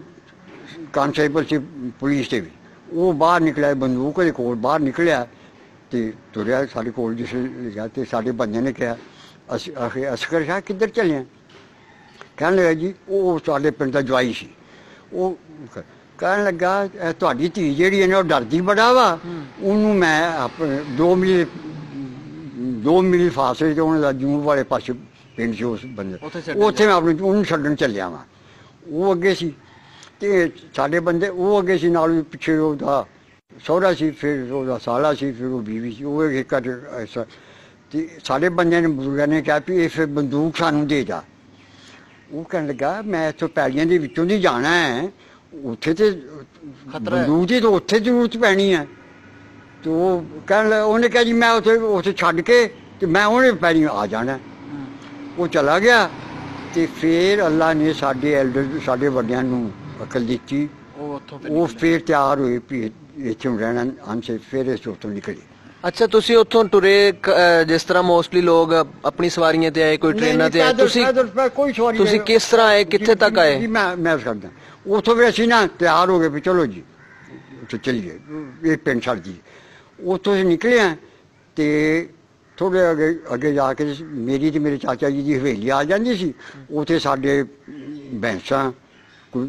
ਕਾਂਸਟੇਬਲ ਸੀ ਪੁਲਿਸ ਦੇ ਵੀ, ਉਹ ਬਾਹਰ ਨਿਕਲਿਆ ਬੰਦੂਕ ਦੇ ਕੋਲ ਬਾਹਰ ਨਿਕਲਿਆ ਤੇ ਤੁਰਿਆ ਸਾਡੇ ਕੋਲ ਜਿਸ ਲਿਆ ਤੇ ਸਾਡੇ ਬੰਦੇ ਨੇ ਕਿਹਾ ਅਸਕਰ ਸ਼ਾਹ ਕਿੱਧਰ ਚੱਲੇ ਆ? ਕਹਿਣ ਲੱਗਾ ਜੀ ਉਹ ਸਾਡੇ ਪਿੰਡ ਦਾ ਜਵਾਈ ਸੀ। ਉਹ ਕਹਿਣ ਲੱਗਾ ਤੁਹਾਡੀ ਧੀ ਜਿਹੜੀ ਹੈ ਨਾ ਉਹ ਡਰਦੀ ਬੜਾ ਵਾ, ਉਹਨੂੰ ਮੈਂ ਆਪਣੇ 2 ਮੀਲ ਫਾਸਲੇ 'ਤੇ ਉਹਨਾਂ ਦਾ ਜੂਨ ਵਾਲੇ ਪਾਸੇ ਪਿੰਡ ਸੀ ਉਸ ਬੰਦੇ ਉੱਥੇ ਮੈਂ ਆਪਣੇ ਉਹਨੂੰ ਛੱਡਣ ਚੱਲਿਆ ਵਾਂ। ਉਹ ਅੱਗੇ ਸੀ ਤੇ ਸਾਡੇ ਬੰਦੇ ਉਹ ਅੱਗੇ ਸੀ, ਨਾਲ ਪਿੱਛੇ ਉਹਦਾ ਸਹੁਰਾ ਸੀ, ਫਿਰ ਉਹਦਾ ਸਾਲਾ ਸੀ, ਫਿਰ ਉਹ ਬੀਵੀ ਸੀ। ਉਹ ਇੱਕ ਐਸਾ ਤੇ ਸਾਡੇ ਬੰਦਿਆਂ ਨੇ ਬਜ਼ੁਰਗਾਂ ਨੇ ਕਿਹਾ ਵੀ ਇਹ ਫਿਰ ਬੰਦੂਕ ਸਾਨੂੰ ਦੇ ਜਾ। ਉਹ ਕਹਿਣ ਲੱਗਾ ਮੈਂ ਇੱਥੋਂ ਪੈਲੀਆਂ ਦੇ ਵਿੱਚੋਂ ਦੀ ਜਾਣਾ ਹੈ, ਉੱਥੇ ਤੇ ਬੰਦੂਕ ਦੀ ਤਾਂ ਉੱਥੇ ਜ਼ਰੂਰਤ ਪੈਣੀ ਹੈ। ਤੇ ਉਹ ਕਹਿਣ ਲੱਗਾ, ਉਹਨੇ ਕਿਹਾ ਜੀ ਮੈਂ ਉੱਥੇ ਛੱਡ ਕੇ ਤੇ ਮੈਂ ਉਹਨੇ ਪੈਲੀ ਆ ਜਾਣਾ। ਉਹ ਚਲਾ ਗਿਆ ਤੇ ਫਿਰ ਅੱਲਾ ਨੇ ਸਾਡੇ ਐਲਡਰ ਸਾਡੇ ਵੱਡਿਆਂ ਨੂੰ ਅਕਲ ਦਿੱਤੀ। ਉਹ ਫਿਰ ਤਿਆਰ ਹੋਏ ਵੀ ਇੱਥੇ ਰਹਿਣਾ ਅੰਸੇ ਫਿਰ ਇਸ ਉੱਥੋਂ ਨਿਕਲੇ। ਅੱਛਾ ਤੁਸੀਂ ਉੱਥੋਂ ਟੁਰੇ ਜਿਸ ਤਰ੍ਹਾਂ ਮੋਸਟਲੀ ਲੋਕ ਆਪਣੀ ਸਵਾਰੀਆਂ ਤੇ ਆਏ, ਕੋਈ ਟ੍ਰੇਨਾਂ ਤੇ ਆਏ, ਤੁਸੀਂ ਕਿਸ ਤਰ੍ਹਾਂ ਆਏ, ਕਿੱਥੇ ਤੱਕ ਆਏ? ਮੈਂ ਕਰਦਾ ਉੱਥੋਂ ਵੀ ਅਸੀਂ ਨਾ ਤਿਆਰ ਹੋ ਗਏ ਵੀ ਚਲੋ ਜੀ ਉੱਥੇ ਚੱਲੀਏ, ਇਹ ਪਿੰਡ ਛੱਡ ਜੀ। ਉੱਥੋਂ ਅਸੀਂ ਨਿਕਲੇ ਆ ਤੇ ਥੋੜ੍ਹੇ ਅੱਗੇ ਜਾ ਕੇ ਮੇਰੀ ਤੇ ਮੇਰੇ ਚਾਚਾ ਜੀ ਦੀ ਹਵੇਲੀ ਆ ਜਾਂਦੀ ਸੀ। ਉੱਥੇ ਸਾਡੇ ਭੈਂਸਾਂ ਕੋਈ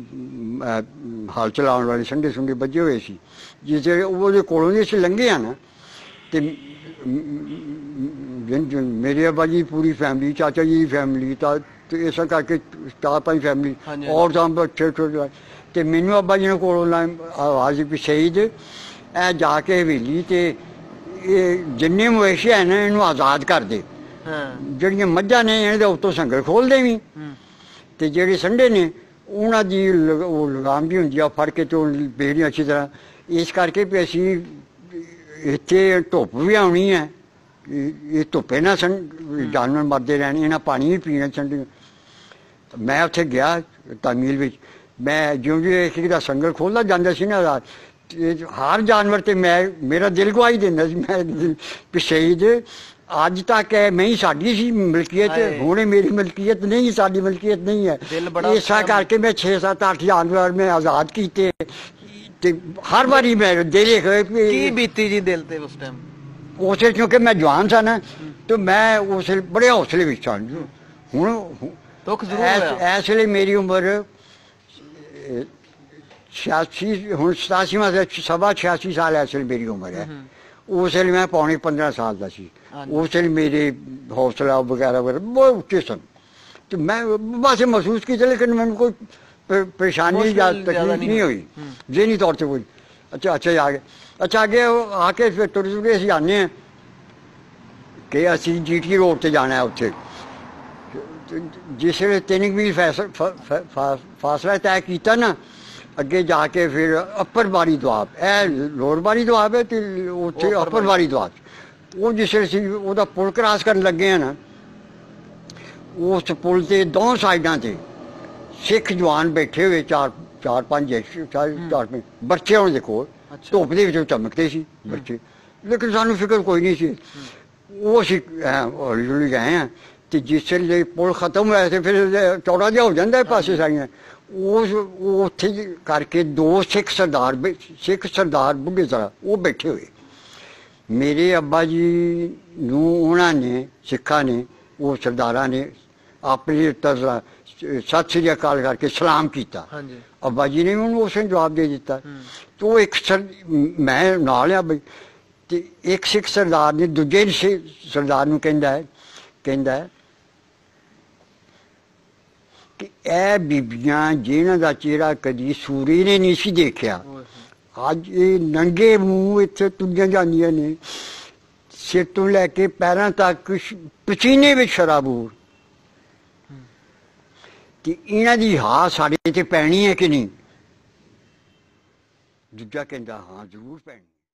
ਹਲ ਚਲਾਉਣ ਵਾਲੇ ਸੰਡੇ ਵੱਜੇ ਹੋਏ ਸੀ। ਜਿਸ ਉਹਦੇ ਕੋਲੋਂ ਦੀ ਅਸੀਂ ਲੰਘੇ ਆ ਨਾ ਤੇ ਮੇਰੇ ਅੱਬਾ ਜੀ ਪੂਰੀ ਫੈਮਿਲੀ, ਚਾਚਾ ਜੀ ਦੀ ਫੈਮਿਲੀ ਤਾਂ ਇਸ ਕਰਕੇ 4-5 ਫੈਮਿਲੀ ਔਰ ਤਾਂ ਛੋਟੇ ਤੇ ਮੈਨੂੰ ਅੱਬਾ ਜੀ ਨੇ ਕੋਲੋਂ ਆਵਾਜ਼ ਵੀ ਸ਼ਹੀਦ ਇਹ ਜਾ ਕੇ ਹਵੇਲੀ ਤੇ ਇਹ ਜਿੰਨੇ ਮਵੇਸ਼ੀ ਹੈ ਨਾ ਇਹਨੂੰ ਆਜ਼ਾਦ ਕਰ ਦੇ। ਜਿਹੜੀਆਂ ਮੱਝਾਂ ਨੇ ਇਹਦੇ ਉੱਤੋਂ ਸੰਗਲ ਖੋਲ ਦੇਵੀਂ ਤੇ ਜਿਹੜੇ ਸੰਡੇ ਨੇ ਉਹਨਾਂ ਦੀ ਉਹ ਲਗਾਮ ਵੀ ਹੁੰਦੀ ਆ, ਫੜ ਕੇ ਤੋਂ ਬੇੜੀਆਂ ਅੱਛੀ ਤਰ੍ਹਾਂ। ਇਸ ਕਰਕੇ ਵੀ ਅਸੀਂ ਇੱਥੇ ਧੁੱਪ ਵੀ ਆਉਣੀ ਹੈ, ਇਹ ਧੁੱਪੇ ਨਾ ਜਾਨਵਰ ਮਰਦੇ ਰਹਿਣ, ਇਹਨਾਂ ਪਾਣੀ ਵੀ ਪੀਣਾ ਸੰਡੇ। ਮੈਂ ਉੱਥੇ ਗਿਆ ਤਾਮੀਲ ਵਿੱਚ, ਮੈਂ ਜਿਉਂ ਜਿਉਂ ਇੱਕ ਦਾ ਸੰਗਲ ਖੋਲ੍ਹਦਾ ਜਾਂਦਾ ਸੀ ਨਾ ਹਰ ਜਾਨਵਰ ਤੇ ਮੇਰਾ ਦਿਲ ਗਵਾਹੀ ਦਿੰਦਾ ਸੀ। ਮੈਂ ਸ਼ਹੀਦ ਅੱਜ ਤੱਕ ਹੈ ਮੈਂ ਹੀ ਸਾਡੀ ਸੀ ਮਲਕੀਅਤ, ਹਾਏ। ਹੁਣ ਮੇਰੀ ਮਲਕੀਅਤ ਨਹੀਂ, ਸਾਡੀ ਮਲਕੀਅਤ ਨਹੀਂ ਹੈ। ਦਿਲ ਬੜਾ ਇਸਾ ਕਰਕੇ ਮੈਂ 6-7-8 ਜਾਨਵਰ ਮੈਂ ਆਜ਼ਾਦ ਕੀਤੇ ਤੇ ਹਰ ਵਾਰੀ ਮੈਂ ਦਿਲ ਕੀ ਬੀਤੀ ਜੀ ਦਿਲ ਤੇ ਉਸ ਟਾਈਮ? ਉਸੇ ਕਿਉਂਕਿ ਮੈਂ ਜਵਾਨ ਸਾਂ ਨਾ ਤੇ ਮੈਂ ਉਸ ਵੇਲੇ ਬੜੇ ਹੌਸਲੇ ਵਿੱਚ ਸਾਂ। ਹੁਣ ਦੁੱਖ ਜ਼ਰੂਰ ਹੋਇਆ। ਇਸ ਵੇਲੇ ਮੇਰੀ ਉਮਰ 86, ਹੁਣ 87ਵਾਂ ਸਵਾ 86 ਸਾਲ ਇਸ ਵੇਲੇ ਮੇਰੀ ਉਮਰ ਹੈ। ਉਸ ਵੇਲੇ ਮੈਂ ਪੌਣੇ 15 ਸਾਲ ਦਾ ਸੀ। ਉਸ ਵੇਲੇ ਮੇਰੇ ਹੌਸਲਾ ਵਗੈਰਾ ਵਗੈਰਾ ਬਹੁਤ ਉੱਚੇ ਸਨ ਤੇ ਮੈਂ ਬਸ ਮਹਿਸੂਸ ਕੀਤਾ, ਲੇਕਿਨ ਮੈਨੂੰ ਕੋਈ ਪਰੇਸ਼ਾਨੀ ਜਾਂ ਤਕਲੀਫ ਨਹੀਂ ਹੋਈ ਜ਼ਹਿਨੀ ਤੌਰ ਤੇ ਕੋਈ। ਅੱਛਾ ਆ ਗਏ। ਅੱਛਾ ਅੱਗੇ ਆ ਕੇ ਫਿਰ ਤੁਰ ਕੇ ਅਸੀਂ ਆਉਂਦੇ ਹਾਂ ਕਿ ਅਸੀਂ GT ਰੋਡ ਤੇ ਜਾਣਾ ਹੈ। ਉੱਥੇ ਜਿਸ ਵੇਲੇ 3 ਮੀਲ ਫਾਸਲਾ ਤੈਅ ਕੀਤਾ ਨਾ, ਅੱਗੇ ਜਾ ਕੇ ਫਿਰ ਅੱਪਰ ਬਾਰੀ ਦੁਆਬ, ਇਹ ਲੋਅਰ ਬਾਰੀ ਦੁਆਬ ਹੈ ਤੇ ਉੱਥੇ ਅੱਪਰ ਬਾਰੀ ਦੁਆਬ। ਉਹ ਜਿਸ ਵੇਲੇ ਅਸੀਂ ਉਹਦਾ ਪੁਲ ਕ੍ਰਾਸ ਕਰਨ ਲੱਗੇ ਆ ਨਾ, ਉਸ ਪੁਲ ਤੇ ਦੋ ਸਾਈਡਾਂ ਤੇ ਸਿੱਖ ਜਵਾਨ ਬੈਠੇ ਹੋਏ, ਚਾਰ ਪੰਜ ਬੱਚੇ ਉਹਨਾਂ ਦੇ ਕੋਲ, ਧੁੱਪ ਦੇ ਵਿੱਚ ਚਮਕਦੇ ਸੀ ਬੱਚੇ, ਲੇਕਿਨ ਸਾਨੂੰ ਫਿਕਰ ਕੋਈ ਨਹੀਂ ਸੀ। ਉਹ ਅਸੀਂ ਹੌਲੀ ਹੌਲੀ ਗਏ ਹਾਂ ਤੇ ਜਿਸ ਵੇਲੇ ਪੁਲ ਖਤਮ ਹੋਇਆ ਤੇ ਫਿਰ ਚੌੜਾ ਜਿਹਾ ਹੋ ਜਾਂਦਾ ਪਾਸੇ ਸਾਈਆਂ, ਉਸ ਉੱਥੇ ਕਰਕੇ ਦੋ ਸਿੱਖ ਸਰਦਾਰ ਬੁੱਢੇ ਤਰ੍ਹਾਂ ਉਹ ਬੈਠੇ ਹੋਏ। ਮੇਰੇ ਅੱਬਾ ਜੀ ਨੂੰ ਉਹਨਾਂ ਨੇ, ਸਿੱਖਾਂ ਨੇ, ਉਹ ਸਰਦਾਰਾਂ ਨੇ ਆਪਣੀ ਤਰ੍ਹਾਂ ਸਤਿ ਸ੍ਰੀ ਅਕਾਲ ਕਰਕੇ ਸਲਾਮ ਕੀਤਾ। ਅੱਬਾ ਜੀ ਨੇ ਉਹਨੂੰ ਉਸੇ ਜਵਾਬ ਦੇ ਦਿੱਤਾ। ਤੇ ਉਹ ਇੱਕ ਮੈਂ ਨਾਲ ਆ ਬਈ, ਤੇ ਇੱਕ ਸਿੱਖ ਸਰਦਾਰ ਨੇ ਦੂਜੇ ਸਰਦਾਰ ਨੂੰ ਕਹਿੰਦਾ ਹੈ ਕਿ ਇਹ ਬੀਬੀਆਂ ਜਿਨ੍ਹਾਂ ਦਾ ਚਿਹਰਾ ਕਦੀ ਸੂਰੀ ਨੇ ਨਹੀਂ ਸੀ ਦੇਖਿਆ, ਅੱਜ ਇਹ ਨੰਗੇ ਮੂੰਹ ਇੱਥੇ ਤੁਰੀਆਂ ਜਾਂਦੀਆਂ ਨੇ, ਸਿਰ ਤੋਂ ਲੈ ਕੇ ਪੈਰਾਂ ਤੱਕ ਪਸੀਨੇ ਵਿੱਚ ਸ਼ਰਾਬੂਰ, ਕਿ ਇਹਨਾਂ ਦੀ ਹਾਂ ਸਾਡੇ ਤੇ ਪੈਣੀ ਹੈ ਕਿ ਨਹੀਂ? ਦੂਜਾ ਕਹਿੰਦਾ ਹਾਂ ਜ਼ਰੂਰ ਪੈਣੀ।